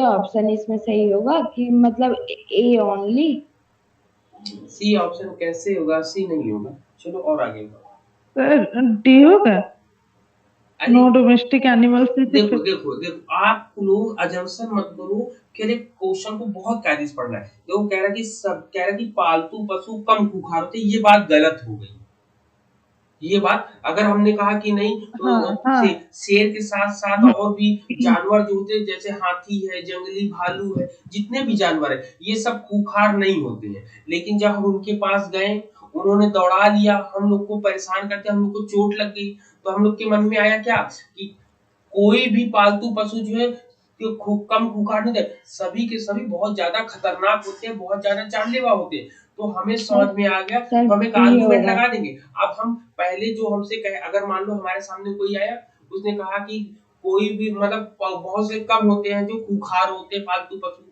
ऑप्शन इसमें सही होगा कि मतलब ए ओनली? सी ऑप्शन कैसे होगा? सी नहीं होगा। चलो और आगे सर डी होगा, नो डोमेस्टिक एनिमल्स। देखो देखो देखो, आप लोग अजम्पशन मत करो कि क्वेश्चन को बहुत कायदे से पढ़ना है। देखो, कह रहा कि पालतू पशु कम खूंखार होते, ये बात गलत हो गई। ये बात अगर हमने कहा कि नहीं तो शेर के साथ साथ और भी जानवर जो होते हैं, जैसे हाथी है, जंगली भालू है, जितने भी जानवर है, ये सब खूंखार नहीं होते हैं। लेकिन जब हम उनके पास गए, उन्होंने दौड़ा लिया, हम लोग को परेशान करके, हम लोग को चोट लग गई, तो हम लोग के मन में आया क्या कि कोई भी पालतू पशु जो है कम खूंखार नहीं थे, सभी के सभी बहुत ज्यादा खतरनाक होते हैं, बहुत ज्यादा जानलेवा होते हैं। तो हमें समझ में आ गया, तो हम एक आर्गुमेंट लगा देंगे। अब हम पहले जो हमसे कहे, अगर मान लो हमारे सामने कोई आया, उसने कहा कि कोई भी मतलब बहुत से कम होते हैं जो खूंखार होते हैं पालतू पशु,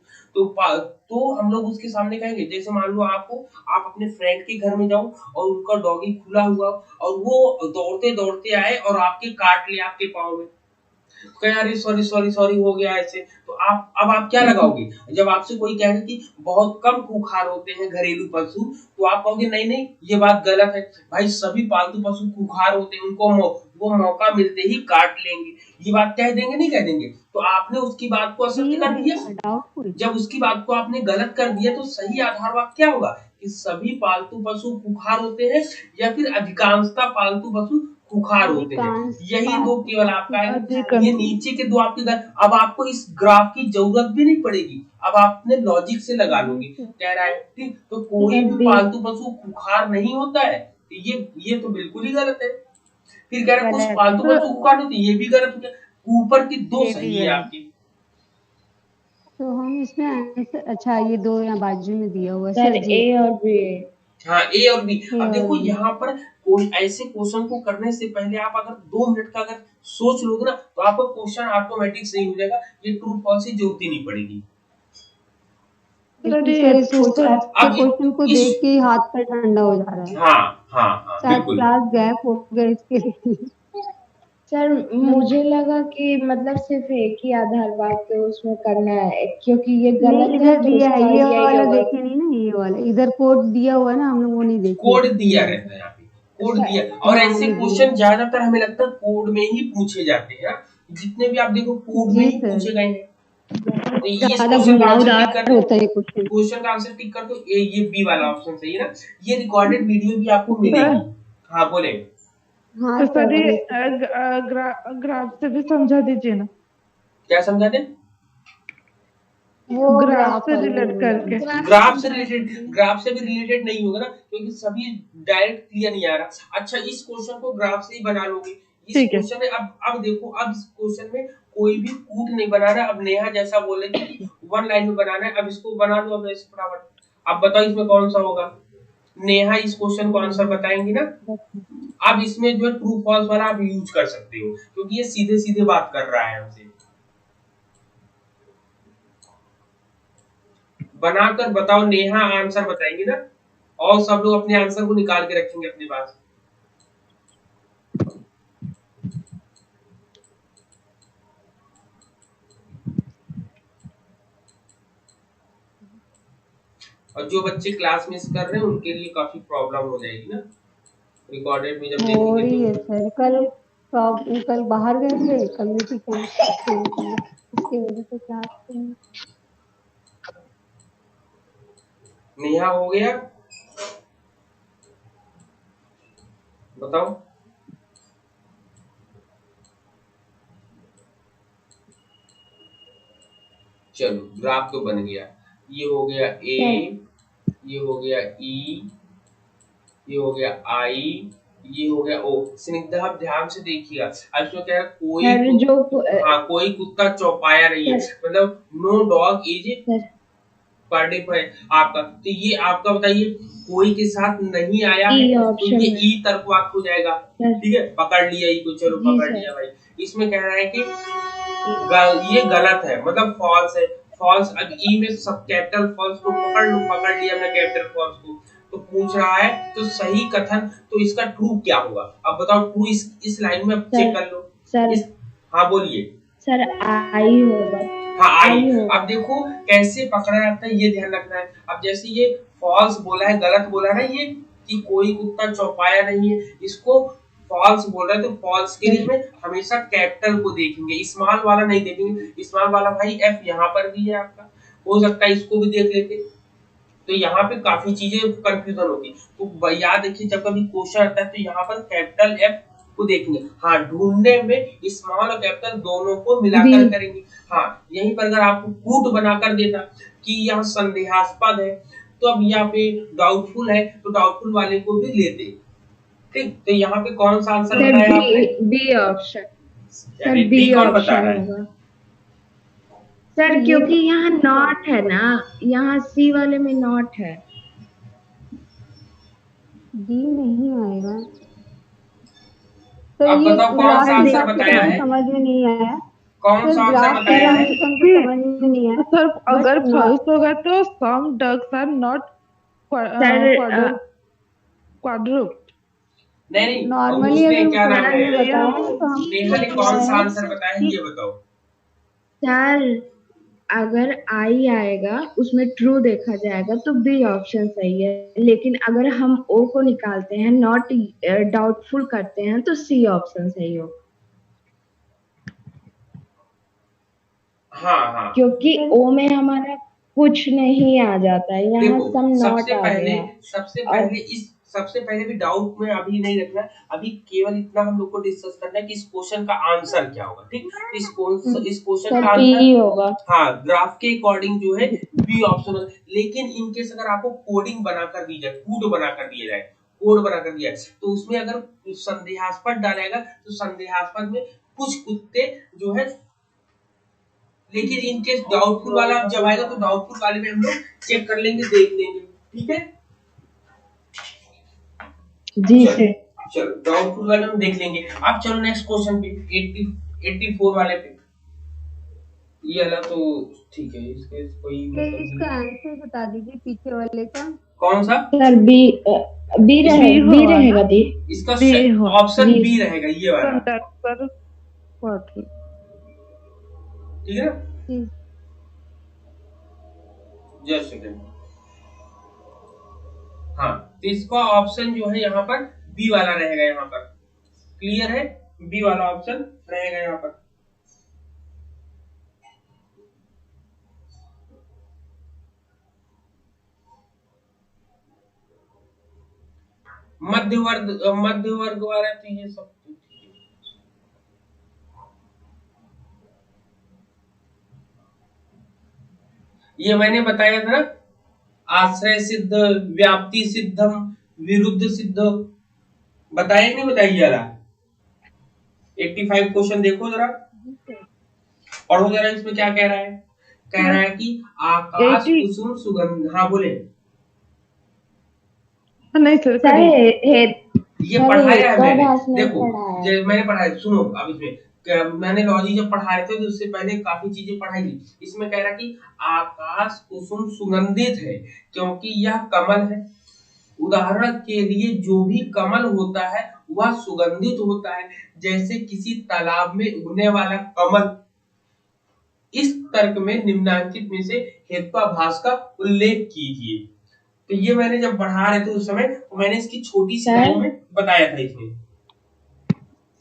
तो हम लोग उसके सामने कहेंगे, जैसे मान लो आप अपने फ्रेंड के घर में जाओ और उनका डॉगी खुला हुआ और वो दौड़ते दौड़ते आए और आपके काट ले आपके पाँव में, अरे सॉरी सॉरी सॉरी हो गया ऐसे, तो आप क्या लगाओगे? जब आपसे कोई कहेगा कि बहुत कम खूंखार होते हैं घरेलू पशु, तो आप कहोगे नहीं नहीं ये बात गलत है भाई, सभी पालतू पशु खूंखार होते हैं, उनको वो मौका मिलते ही काट लेंगे। ये बात कह देंगे नहीं कह देंगे? तो आपने उसकी बात को असत्य कर दिया। जब उसकी बात को आपने गलत कर दिया, तो सही आधार वाक्य क्या होगा कि सभी पालतू पशु खूंखार होते हैं, या फिर अधिकांशतः पालतू पशु खूंखार होते हैं। यही दो केवल आपका है, ये नीचे के दो आपके। अब आपको इस ग्राफ की जरूरत भी नहीं पड़ेगी, अब आपने लॉजिक से लगा लोगे। कह रहा है ठीक, तो कोई भी पालतू पशु खूंखार नहीं होता है, ये तो बिल्कुल ही गलत है। फिर कह रहा है कुछ पालतू पशु खूंखार होते, ये भी गलत हो गया। ऊपर की दो सही है आपकी। तो हम इसमें आंसर, अच्छा ये दो यहाँ बाजू में दिया हुआ सर ए और बी। हाँ, ए और बी। अब देखो यहाँ पर कोई ऐसे क्वेश्चन को करने से पहले आप अगर 2 मिनट का अगर सोच लोगे ना, तो आपका क्वेश्चन ऑटोमेटिक सही हो जाएगा। ये ट्रू फॉल्स की जरूरत ही नहीं पड़ेगी। क्वेश्चन को देख के हाथ पर ठंडा हो जा रहा है। हाँ हाँ हाँ, बिल्कुल। क्लास गैप हो गया इसके लिए। सर मुझे लगा कि मतलब सिर्फ एक ही आधार वाक्य उसमें करना है, क्योंकि ये नहीं, गलत है इधर तो दिया है, उसका ये यही वाला होगा। देखे नहीं ना, ये वाला इधर कोड दिया हुआ है ना, हम लोग वो नहीं देखे। कोड दिया रहता है यहाँ पे, कोड दिया। और हाँ, ऐसे वही क्वेश्चन दिया। ज्यादातर हमें लगता है कोड में ही पूछे जाते हैं। जितने भी आप देखो कोड में जी ही सर, पूछे गए हैं। तो ये इस ज्यादा क्वेश्चन का आंसर टिक घुमावदार कर दो, होता है क्वेश्चन। क्वेश्चन का आंसर टिक कर दो। ये बी वाला ऑप्शन सही है ना। ये रिकॉर्डेड वीडियो भी आपको सर मिलेगी। हाँ बोले। हाँ सर, सर ये वही सर। ग्राफ से भी समझा दीजिए ना, क्या समझा दे? वो ग्राफ ग्राफ से वाले रिलेट में करके। बोला। ग्राफ से भी रिलेटेड नहीं होगा ना, क्योंकि सभी डायरेक्ट क्लियर नहीं आ रहा। अच्छा, इस क्वेश्चन को ग्राफ से ही बना लोगे। इस ठीक है। क्वेश्चन में अब देखो, अब इस क्वेश्चन में कोई भी कूट नहीं बना रहा। अब नेहा जैसा बोल रही थी कि वन लाइन में बनाना है, अब इसको बना दो। अब ऐसे फटाफट अब बताओ इसमें कौन सा होगा। नेहा इस क्वेश्चन को आंसर बताएंगी ना। अब इसमें जो है ट्रू फॉल्स वाला आप यूज कर सकते हो, क्योंकि ये सीधे सीधे बात कर रहा है हमसे। बनाकर बताओ, नेहा आंसर बताएंगी ना, और सब लोग अपने आंसर को निकाल के रखेंगे अपने पास। और जो बच्चे क्लास मिस कर रहे हैं उनके लिए काफी प्रॉब्लम हो जाएगी ना, रिकॉर्डेड में जब हो देखेंगे रही है तो। सर। कल बाहर गए थे, कम्युनिटी कैंप, उसकी वजह से क्लास। नेहा हो गया, बताओ। चलो ग्राफ तो बन गया। ये हो गया ए, ये हो गया ई, ये हो गया आई, ये हो गया ओ। स्निग्धा आप ध्यान से देखिएगा। अब इसमें क्या है, सर जो हाँ कोई कुत्ता चौपाया नहीं है, मतलब नो डॉग इज सर पर डे पर आपका। तो ये आपका बताइए, कोई के साथ नहीं आया है ई तो ऑप्शन ये में। ई तर्कवाक्य हो जाएगा। सर ठीक है, पकड़ लिया ई को, चलो जी पकड़ सर। लिया भाई। इसमें कह रहा है कि ये गलत है, मतलब फॉल्स है। फॉल्स, अब ई में सब कैपिटल फॉल्स को पकड़ लो, पकड़ लिया मैं कैपिटल फॉल्स को। तो पूछ रहा है तो सही कथन, तो इसका ट्रू क्या होगा। अब बताओ ट्रू इस लाइन में अब चेक कर लो। सर हाँ बोलिए। सर आई होगा। हाँ आई। आई होगा। अब देखो कैसे पकड़ा जाता है, ये ध्यान रखना है। अब जैसे ये फॉल्स बोला है, गलत बोला है ना ये, कि कोई कुत्ता चौपाया नहीं है, इसको फॉल्स बोल रहा है। तो फॉल्स के लिए में हमेशा कैपिटल को देखेंगे, स्मॉल वाला नहीं देखेंगे। स्मॉल वाला भाई एफ यहाँ पर भी है आपका, हो सकता है इसको भी देख लेते। तो यहाँ पे काफी चीजें कंफ्यूजन होती। तो याद रखिए, जब कभी क्वेश्चन आता है तो यहाँ पर कैपिटल एफ को देखेंगे। हाँ, ढूंढने में स्मॉल और कैपिटल दोनों को मिलाकर करेंगे। हाँ, यहीं पर अगर आपको कूट बनाकर देता कि यह संदेहास्पद है, तो अब यहाँ पे डाउटफुल है, तो डाउटफुल वाले को भी लेते। ठीक, तो यहाँ पे कौन सा आंसर बताया आपने? B option. Sir D B कौन बता ऑप्शन रहा है? होगा सर, क्योंकि यहाँ नॉट है ना, यहाँ सी वाले में नॉट है। डी नहीं आएगा। तो अब ये बताओ कौन सा आंसर बताया है? समझ में नहीं आया। कौन सा आंसर ग्राफ बताया है? समझ में नहीं आया। सर अगर फॉल्स होगा तो सम डग्स आर नॉट क्वाड्रुप्ड। नहीं, नॉर्मली उसने अगर क्या नाम है, बताया तो हम नेहा ने कौन सा आंसर बताया है ये बताओ। सर अगर आई आएगा उसमें ट्रू देखा जाएगा तो बी ऑप्शन सही है, लेकिन अगर हम ओ को निकालते हैं, नॉट डाउटफुल करते हैं, तो सी ऑप्शन सही हो। हाँ हाँ, क्योंकि ओ में हमारा कुछ नहीं आ जाता है, यहाँ देखो सम नॉट सबसे आ पहले गया। सबसे पहले भी डाउट में अभी नहीं रखना है। अभी केवल इतना हम लोग को डिस्कस करना है कि इस क्वेश्चन का आंसर क्या होगा। ठीक, इस क्वेश्चन का आंसर होगा। हाँ, ग्राफ के अकॉर्डिंग जो है बी ऑप्शन होगा। लेकिन इनकेस अगर आपको कोडिंग बनाकर दी जाए, कोड बनाकर दिया जाए, कोड बनाकर दिया जाए, तो उसमें अगर संदेहास्पद डालेगा तो संदेहास्पद में कुछ कुत्ते जो है, लेकिन इनकेस डाउटफुल वाला जब आएगा तो डाउटफुल वाले में हम लोग चेक कर लेंगे, देख लेंगे। ठीक है जी सर। चलो डाउटफुल वाले हम देख लेंगे। अब चलो नेक्स्ट क्वेश्चन पे, 84 वाले पे। ये वाला तो ठीक है, इसके कोई इसका आंसर बता दीजिए पीछे वाले का। कौन सा? सर बी बी बी होगा रहेगा ना? बी। इसका बी हो ऑप्शन बी। बी रहेगा, ये वाला। Conductor water. ठीक है ना? जी। Just second. हाँ, तो इसका ऑप्शन जो है यहाँ पर बी वाला रहेगा यहाँ पर। क्लियर है? बी वाला ऑप्शन रहेगा यहाँ पर। मध्य वर्ग वाला तो ये सब तो ठीक है। ये मैंने बताया था ना, आश्रय सिद्ध, व्याप्ति सिद्धम, विरुद्ध सिद्ध, बताया नहीं बताइए जरा। 85 क्वेश्चन देखो जरा, पढ़ो जरा, इसमें क्या कह रहा है। कह रहा है कि आकाश 80 कुसुम सुगंध। हाँ बोले। नहीं सर, सर ये पढ़ाया है मैंने, हेतुवाभास नहीं देखो पढ़ा है। मैंने पढ़ाया, सुनो अब इसमें मैंने लॉजिक जब पढ़ा रहे थे तो उससे पहले काफी चीजें पढ़ाई थी। इसमें कह रहा कि आकाश कुसुम सुगंधित है क्योंकि यह कमल है। उदाहरण के लिए जो भी कमल होता है वह सुगंधित होता है, जैसे किसी तालाब में उगने वाला कमल। इस तर्क में निम्नांकित में से हेत्वाभास का उल्लेख कीजिए। तो ये मैंने जब पढ़ा रहे थे उस समय तो मैंने इसकी छोटी सी लाइन में बताया था इसमें।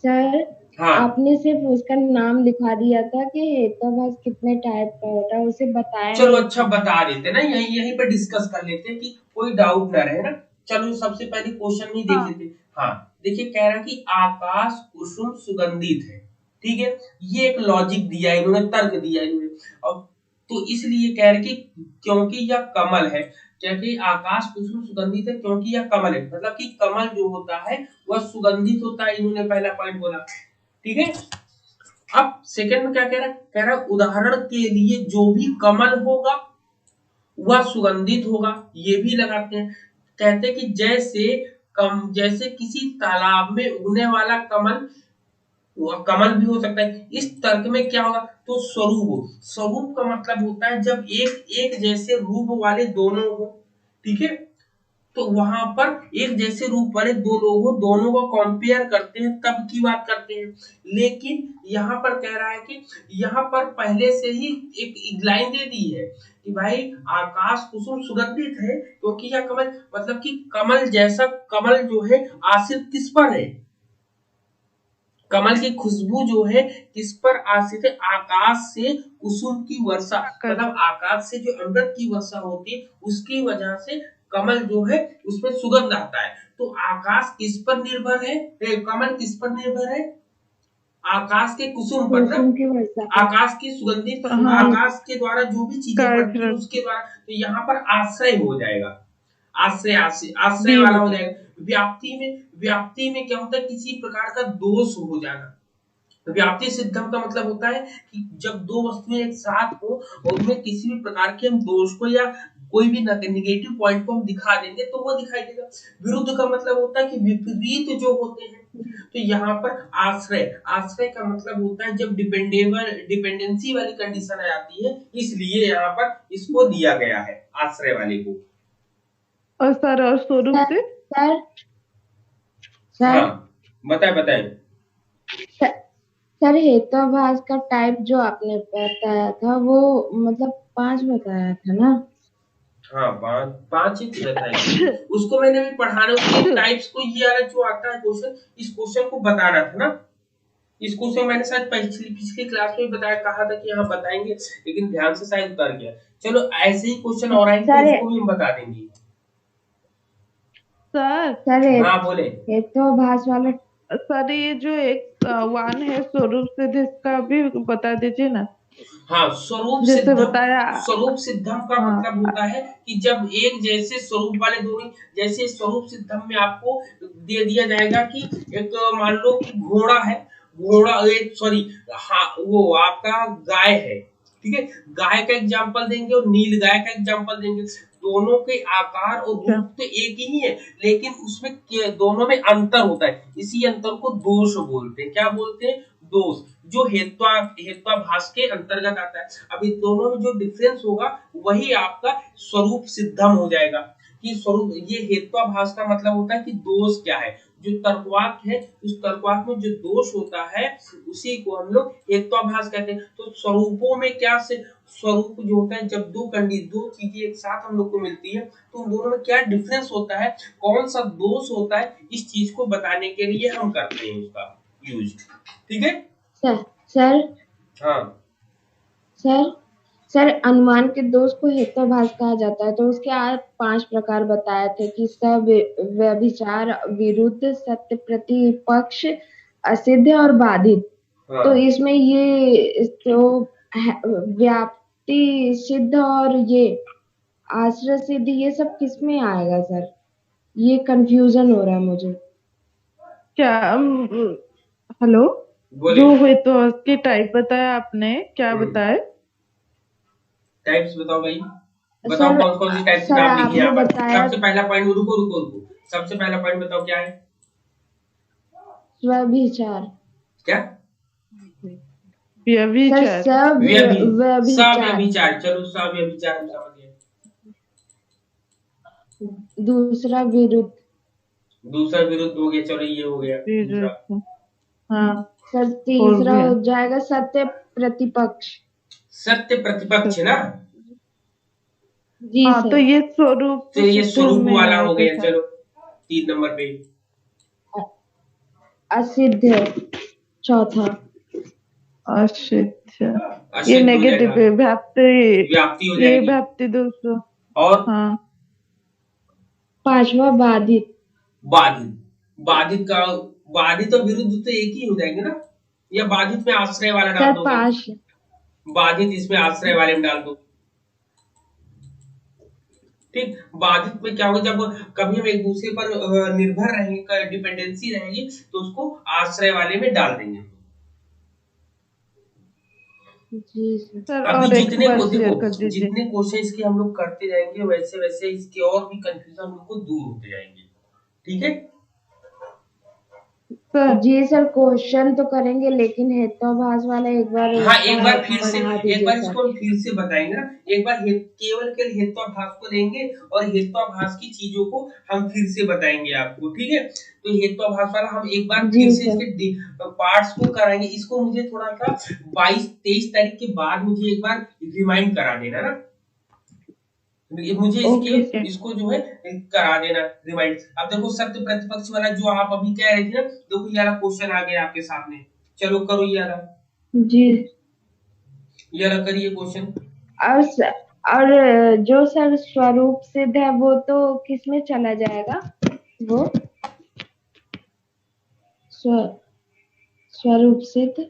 सर हाँ, आपने सिर्फ उसका नाम लिखा दिया था कि हेतुवाभास कितने टाइप का होता है, उसे बताया चलो नहीं अच्छा था। बता देते ना, यहीं पे डिस्कस कर लेते हैं कि कोई डाउट ना रहे ना। चलो सबसे पहले क्वेश्चन ही देख लेते। हाँ देखिए, कह रहा कि आकाश कुसुम सुगंधित है। ठीक है, ये एक लॉजिक दिया इन्होंने, तर्क दिया इन्होंने। और तो इसलिए कह रहे कि क्योंकि यह कमल है, क्योंकि आकाश कुसुम सुगंधित है क्योंकि यह कमल है, मतलब कि कमल जो होता है वह सुगंधित होता है। इन्होंने पहला पॉइंट बोला। ठीक है, अब सेकंड में क्या कह रहा है। कह रहा है उदाहरण के लिए जो भी कमल होगा वह सुगंधित होगा। ये भी लगाते हैं। कहते हैं कि जैसे किसी तालाब में उगने वाला कमल, वह कमल भी हो सकता है। इस तर्क में क्या होगा, तो स्वरूप का मतलब होता है जब एक जैसे रूप वाले दोनों हो। ठीक है, तो वहां पर एक जैसे रूप वाले दो लोग हो, दोनों को कंपेयर करते हैं तब की बात करते हैं। लेकिन यहाँ पर कह रहा है कि यहाँ पर पहले से ही एक लाइन दे दी है कि भाई आकाश कुसुम सुगंधित है क्योंकि यह कमल, मतलब कि कमल जैसा, कमल जो है आश्रित किस पर है, कमल की खुशबू जो है किस पर आश्रित है, आकाश से कुसुम की वर्षा, मतलब आकाश से जो अमृत की वर्षा होती है उसकी वजह से कमल जो है उसमें सुगंध आता है। तो आकाश किस पर निर्भर है, कमल किस पर निर्भर है, आकाश के कुसुम पर ना, कुसुम की वर्षा पर। आकाश की सुगंधित, हाँ आकाश के द्वारा जो भी चीजें बढ़ती है उसके द्वारा। तो यहाँ पर आश्रय हो जाएगा, आश्रय बी वाला हो हो गया। जाएगा। व्याप्ति में क्या होता है, किसी प्रकार का दोष हो जाना। व्याप्ति सिद्धम का मतलब होता है कि जब दो वस्तुएं एक साथ हो और उनमें किसी भी प्रकार के हम दोष को या कोई भी नेगेटिव पॉइंट को हम दिखा देंगे तो वो दिखाई देगा। विरुद्ध का मतलब होता है कि विपरीत जो होते हैं। तो यहाँ पर आश्रय का मतलब होता है जब डिपेंडेंसी वाली कंडीशन आ जाती है, इसलिए यहाँ पर इसको दिया गया है आश्रय वाले को। और सर और स्वरूप से सर हाँ बताए सर हेतुवाभास का टाइप जो आपने बताया था वो मतलब 5 बताया था ना। हाँ, पांच ही रहता है। उसको मैंने भी पढ़ाना, उसके टाइप्स को ये वाला जो आता है क्वेश्चन, इस क्वेश्चन को बताना था ना। इस क्वेश्चन मैंने शायद पिछली क्लास में बताया, कहा था कि यहाँ बताएंगे, लेकिन ध्यान से शायद उतर गया। चलो ऐसे ही क्वेश्चन और आएंगे तो उसको भी हम बता देंगे। सर हाँ बोले। हेतुवाभास वाला सर ये जो एक वन है स्वरूप सिद्ध, इसका भी बता दीजिए ना। हाँ, स्वरूप जैसे बताया। सिद्धम का हाँ मतलब होता है कि जब एक जैसे स्वरूप वाले दोनों, जैसे स्वरूप सिद्धम में आपको दे दिया जाएगा कि एक मान लो कि घोड़ा है, हाँ वो आपका गाय है। ठीक है, गाय का एग्जाम्पल देंगे और नील गाय का एग्जाम्पल देंगे। दोनों के आकार और रूप तो एक ही है, लेकिन उसमें दोनों में अंतर होता है। इसी अंतर को दोष बोलते हैं। क्या बोलते हैं, दोष, जो हेत्वाभास के अंतर्गत आता है। अब इन दोनों में जो डिफरेंस होगा वही आपका स्वरूप सिद्धम हो जाएगा। कि स्वरूप, ये हेत्वाभास का मतलब होता है कि दोष क्या है। जो तर्कवाक्य है, उस तर्कवाक्य में जो दोष होता है उसी को हम लोग हेत्वाभास कहते हैं। तो स्वरूपों में क्या से स्वरूप जो होता है, जब दो चीजें एक साथ हम लोग को मिलती है तो उन दोनों में क्या डिफरेंस होता है, कौन सा दोष होता है, इस चीज को बताने के लिए हम करते हैं उसका यूज। ठीक है सर हाँ सर अनुमान के दोष को हेत्वाभास कहा जाता है। तो उसके आप 5 प्रकार बताए थे कि व्यभिचार, विरुद्ध, सत्य, प्रतिपक्ष, असिद्ध और बाधित। हाँ। तो इसमें ये तो व्याप्ति सिद्ध और ये आश्रय सिद्ध, ये सब किस में आएगा सर? ये कंफ्यूजन हो रहा है मुझे। क्या हेलो, बोलिए। जो हुए तो उसके टाइप बताया आपने, क्या बताए? टाइप्स बताओ भाई, बताओ सर कौन कौन सी टाइप के सर नाम लिखे आपने यहाँ पर। बताया सबसे पहला पॉइंट, रुको, सबसे पहला पॉइंट बताओ क्या है? व्यभिचार। क्या? व्यभिचार। व्यभिचार, चलो व्यभिचार हम समझ गए। दूसरा विरुद्ध। दूसरा विरुद्ध हो गया, चलो ये हो गया दूसरा। हाँ सर तीसरा हो जाएगा सत्य प्रतिपक्ष। सत्य प्रतिपक्ष ना जी हाँ, सर। तो ये स्वरूप, तो ये स्वरूप में वाला है हो तो गया। सर। चलो 3 नंबर पे असिद्ध चौथा। अच्छा, ये असिद्ध हो नेगेटिव जाएगा, व्याप्ति हो ये जाएगी। व्याप्ति दोस्तों। और हाँ, पांचवा बाधित। बाधित और विरुद्ध तो एक ही हो जाएंगे ना, या बाधित में आश्रय वाला डाल सर दो। 5। बाधित इसमें आश्रय वाले में डाल दो। ठीक, बाधित में क्या होगा, जब कभी हम एक दूसरे पर निर्भर रहेंगे, डिपेंडेंसी रहेगी, तो उसको आश्रय वाले में डाल देंगे। जी सर। अभी और एक जितने बार को शेयर देखो, कर दीजिए। जितने क्वेश्चन इसके हम लोग करते जाएंगे वैसे वैसे इसके और भी कंफ्यूजन हम लोग को दूर होते जाएंगे। ठीक है सर, जी सर, क्वेश्चन तो करेंगे लेकिन हेत्वाभास वाला एक बार हाँ, एक बार फिर से, पढ़ा एक दीजिए बार सर। इसको हम फिर से बताएंगे ना। एक बार केवल हेत्वाभास को लेंगे और हेत्वाभास की चीजों को हम फिर से बताएंगे आपको। ठीक है, तो हेत्वाभास वाला हम एक बार जी फिर से सर। इसके पार्ट्स को कराएंगे। इसको मुझे थोड़ा सा 22-23 तारीख के बाद मुझे एक बार रिमाइंड करा देना ना, मुझे ओके सर। इसको जो है करा देना रिमाइंड। अब देखो सत्य प्रतिपक्ष वाला जो आप अभी कह रहे थे ना, देखो ये वाला क्वेश्चन आ गया आपके सामने। चलो करो ये वाला, जी ये वाला करिए क्वेश्चन। और जो सर स्वरूप सिद्ध है वो तो किस में चला जाएगा? वो स्वरूप सिद्ध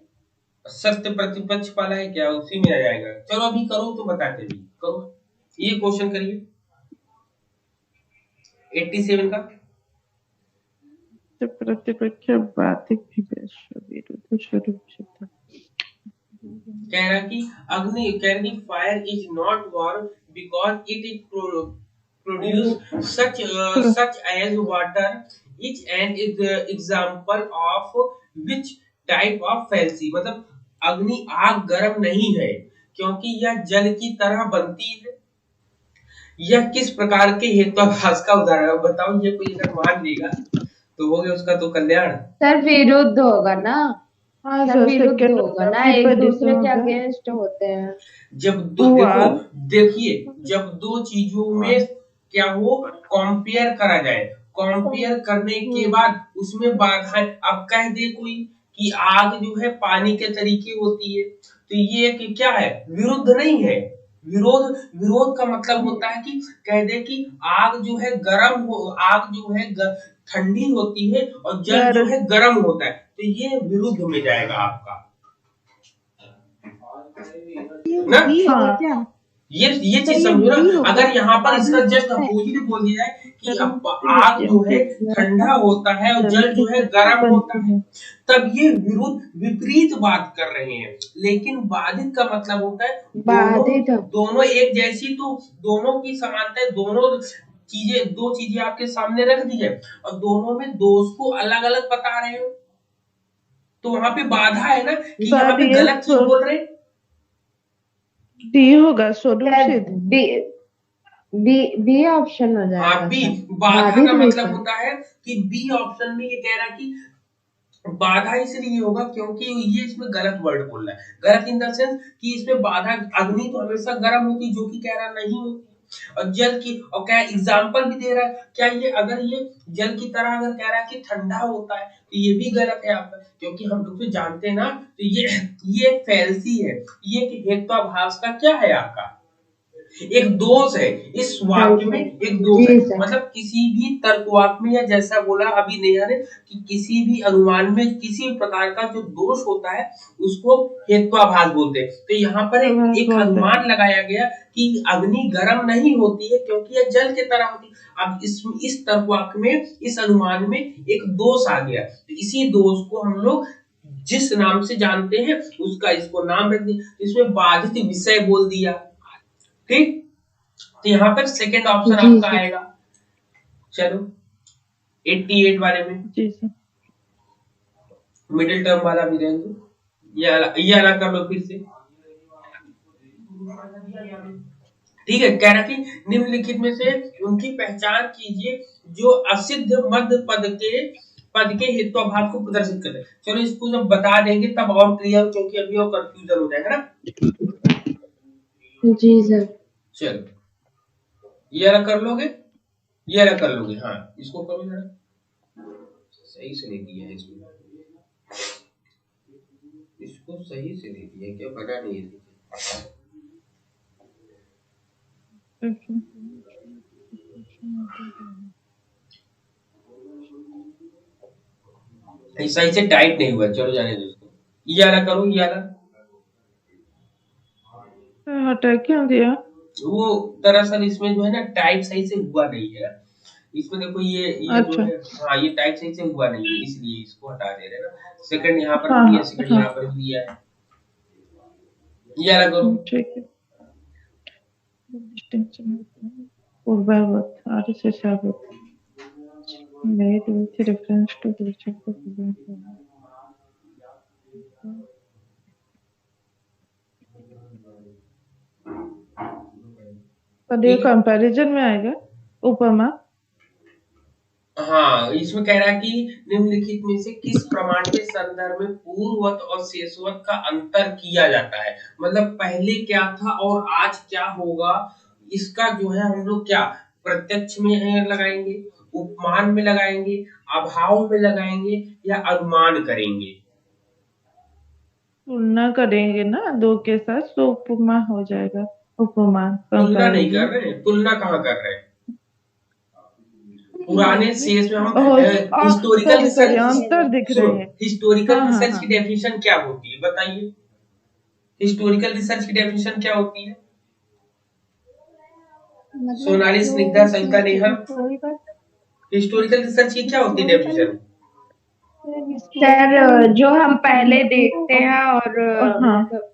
सत्य प्रतिपक्ष वाला है क्या, उसी में आ जाएगा। चलो अभी करो तो बताते भी, करो ये क्वेश्चन करिए 87 का। प्रतिपक्ष बाधित विरुद्ध स्वरूप सिद्ध। कह रहा कि अग्नि, कह रहा कि fire is not warm because it is produce such as water each and is example of which type of fallacy. मतलब अग्नि आग गर्म नहीं है क्योंकि यह जल की तरह बनती है। यह किस प्रकार के हेत्वाभास का उदाहरण है? बताओ, ये कोई अगर मान लेगा तो हो गया उसका तो कल्याण। सर विरुद्ध होगा ना? हाँ सर सर, विरुद्ध सेकंड होगा ना, एक दूसरे के अगेंस्ट होते हैं। जब देखो, देखिए जब दो चीजों में क्या हो, कंपेयर करा जाए, कंपेयर करने के बाद उसमें बाधा, अब कह दे कोई कि आग जो है पानी के तरीके होती है, तो ये कि क्या है, विरुद्ध नहीं है। विरोध का मतलब होता है कि कह दे कि आग जो है गर्म हो, आग जो है ठंडी होती है और जल जो है गर्म होता है, तो ये विरुद्ध में जाएगा आपका ना। क्या ये चीज समझो ना। अगर यहाँ पर इसका जस्ट अपोजिट बोल दिया जाए कि आग जो है ठंडा होता है और जल जो है गर्म होता है, तब ये विरुद्ध विपरीत बात कर रहे हैं। लेकिन बाधित का मतलब होता है दोनों एक जैसी, तो दोनों की समानता है, दो चीजें आपके सामने रख दी है और दोनों में दोष को अलग अलग बता रहे हो, तो वहां पे बाधा है ना कि यहाँ पे गलत चीज बोल रहे। डी होगा स्वरूप सिद्ध। बी ऑप्शन हो हाँ जाएगा बी, सर, बाधा बाधित का मतलब विषय। होता है कि बी ऑप्शन में ये कह रहा है कि बाधा इसलिए होगा क्योंकि ये इसमें गलत वर्ड बोल रहा है। गलत इन द सेंस कि इसमें बाधा, अग्नि तो हमेशा गर्म होती, जो कि कह रहा नहीं होती। और जल की, और क्या एग्जाम्पल भी दे रहा है, क्या ये अगर ये जल की तरह अगर कह रहा है कि ठंडा होता है तो ये भी गलत है आपका, क्योंकि हम लोग तो जानते हैं ना, तो ये एक फैल्सी है, ये एक हेत्वाभास का क्या है आपका, एक दोष है। इस वाक्य में एक दोष है, जी सर। मतलब किसी भी तर्क वाक्य में, या जैसा बोला अभी नेहा ने कि किसी भी अनुमान में किसी प्रकार का जो दोष होता है उसको हेत्वाभास बोलते हैं। तो यहाँ पर एक अनुमान लगाया गया कि अग्नि गर्म नहीं होती है क्योंकि यह जल की तरह होती है। अब इस तर्क वाक्य में, इस अनुमान में एक दोष आ गया, तो इसी दोष को हम लोग जिस नाम से जानते हैं उसका इसको नाम रख दिया, इसमें बाधित विषय बोल दिया। ठीक, तो यहाँ पर सेकंड ऑप्शन जी आपका सर। आएगा। चलो 88 वाले में जी सर। मिडिल टर्म वाला भी रहने दो, ये अलग कर लो फिर से। ठीक है, कह रहा कि निम्नलिखित में से उनकी पहचान कीजिए जो असिद्ध मध्य पद के हेत्वाभास को प्रदर्शित करते हैं। चलो इसको जब बता देंगे तब और क्लियर, क्योंकि अभी और कंफ्यूजन हो जाएगा ना। जी सर। चलो ये अलग कर लोगे, ये अलग कर लोगे, हाँ इसको करो जरा, सही से नहीं दिया है इसमें, इसको सही से नहीं दिया क्या पता नहीं है। सही से टाइट नहीं हुआ, चलो जाने दो इसको, ये अलग करो, ये अलग हटा क्यों दिया? वो दरअसल इसमें जो है ना टाइप सही से हुआ नहीं है इसमें, देखो ये जो है, हाँ ये टाइप सही से हुआ नहीं है, इसलिए इसको हटा दे रहे हैं ना। सेकंड यहाँ पर भी दिया, सेकंड यहाँ पर भी दिया है, ये अलग करो। ठीक है, पूर्ववत आदि से साबित made with reference to the chapter पर ये कंपैरिजन में आएगा उपमा। हाँ इसमें कह रहा है कि निम्नलिखित में से किस प्रमाण के संदर्भ में पूर्ववत और शेषवत का अंतर किया जाता है, मतलब पहले क्या था और आज क्या होगा, इसका जो है हम लोग क्या प्रत्यक्ष में लगाएंगे, उपमान में लगाएंगे, अभाव में लगाएंगे, या अनुमान करेंगे। तुलना करेंगे ना दो के साथ, तो उपमा हो जाएगा। उपमा तुलना नहीं कर रहे हैं, तुलना कहाँ कर रहे हैं, पुराने शेष में हम हिस्टोरिकल रिसर्च, अंतर दिख रहे हैं। हिस्टोरिकल रिसर्च की डेफिनेशन क्या होती है बताइए, हिस्टोरिकल रिसर्च की डेफिनेशन क्या होती है? सोनाली, स्निग्धा, सविता, नेहा, हिस्टोरिकल रिसर्च की क्या होती है डेफिनेशन? सर जो हम पहले देखते हैं और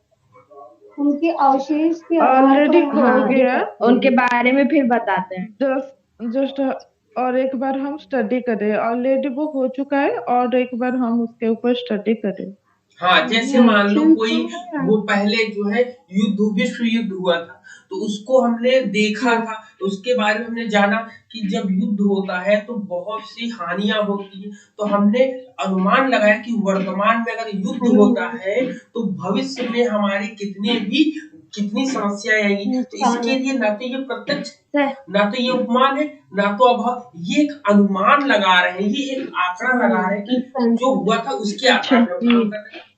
उनके अवशेष के ऑलरेडी हो गया, उनके बारे में फिर बताते हैं। जस्ट और एक बार हम स्टडी करें, ऑलरेडी वो हो चुका है और एक बार हम उसके ऊपर स्टडी करें। हाँ जैसे मान लो कोई वो पहले जो है विश्व युद्ध हुआ था, तो उसको हमने देखा था, तो उसके बारे में हमने जाना कि जब युद्ध होता है तो बहुत सी हानियां होती है, तो हमने अनुमान लगाया कि वर्तमान में अगर युद्ध होता है तो भविष्य में हमारी कितनी समस्या आएगी। तो इसके लिए ना तो ये प्रत्यक्ष, ना तो ये उपमान है, ना तो अभाव, ये एक अनुमान लगा रहे हैं, ये एक आंकड़ा लगा रहे हैं कि जो हुआ था उसके आधार पर काम कर रहे हैं।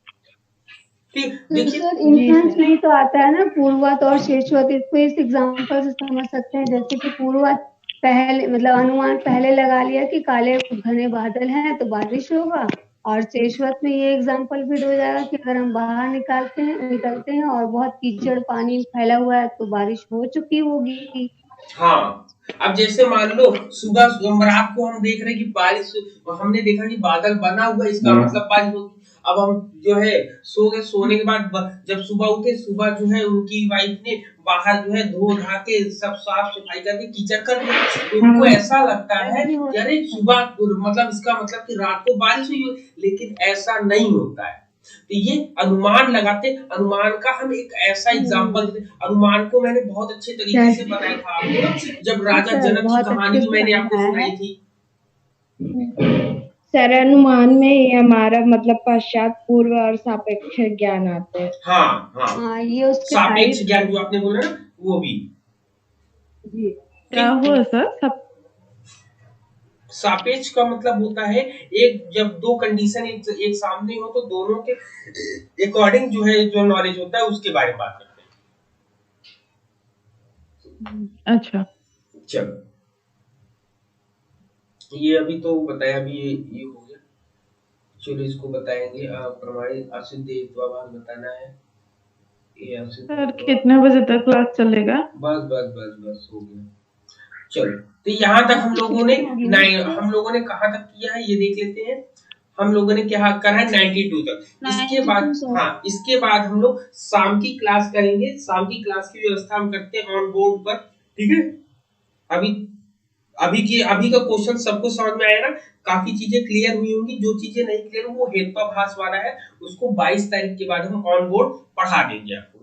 सर इन्फ्लुएंस नहीं तो आता है ना पूर्ववत और शेषवत, इसको इस एग्जांपल से समझ सकते हैं। जैसे कि पूर्ववत पहले मतलब अनुमान पहले लगा लिया कि काले घने बादल हैं तो बारिश होगा, और शेषवत में ये एग्जांपल फिट हो जाएगा कि अगर हम बाहर निकलते हैं और बहुत कीचड़ पानी फैला हुआ है तो बारिश हो चुकी होगी। हाँ अब जैसे मान लो सुबह रात को हम देख रहे हैं कि बारिश, हमने देखा कि बादल बना हुआ, इसका मतलब बारिश होगी। अब हम जो है सो गए, सोने के बाद जब सुबह उठे, सुबह जो है उनकी वाइफ ने बाहर जो है धो धा के सब साफ सफाई करके कीचड़ कर दिया, तो उनको ऐसा लगता है कि अरे सुबह मतलब इसका मतलब कि रात को बारिश हुई, लेकिन ऐसा नहीं होता है। तो ये अनुमान लगाते, अनुमान का हम एक ऐसा एग्जाम्पल, अनुमान को मैंने बहुत अच्छे तरीके से बताया था आपको जब राजा जनक की बहुत कहानी अच्छे जो मैंने से आपको बताया सुनाई थी। सर अनुमान में ये हमारा मतलब पश्चात पूर्व और सापेक्ष ज्ञान आते हैं। हाँ हाँ, हाँ ये उसके सापेक्ष टाइप ज्ञान जो आपने बोला ना वो भी। जी। क्या हुआ सर? सब सापेक्ष का मतलब होता है एक जब दो कंडीशन एक सामने हो तो दोनों के अकॉर्डिंग जो है जो नॉलेज होता है उसके बारे में बात करते हैं। अच्छा, चलो ये अभी तो बताया, अभी ये हो गया। चलो इसको बताएंगे प्रमाणित असिद्ध हेतुवाद बताना है। ये असिद्ध सर कितने बजे तक क्लास चलेगा? बस बस बस बस हो गया। चलो तो यहाँ तक हम लोगों ने हम लोगों ने कहाँ तक किया है ये देख लेते हैं। हम लोगों ने क्या करा है 92 तक। इसके बाद 92 सर। हाँ, इसके बाद हम लोग शाम की क्लास करेंगे। शाम की क्लास की व्यवस्था हम करते हैं ऑन बोर्ड पर, ठीक है। अभी का क्वेश्चन सबको समझ में आया ना? काफी चीजें क्लियर हुई होंगी। जो चीजें नहीं क्लियर वो हेत्वाभास वाला है उसको 22 तारीख के बाद हम ऑन बोर्ड पढ़ा देंगे आपको।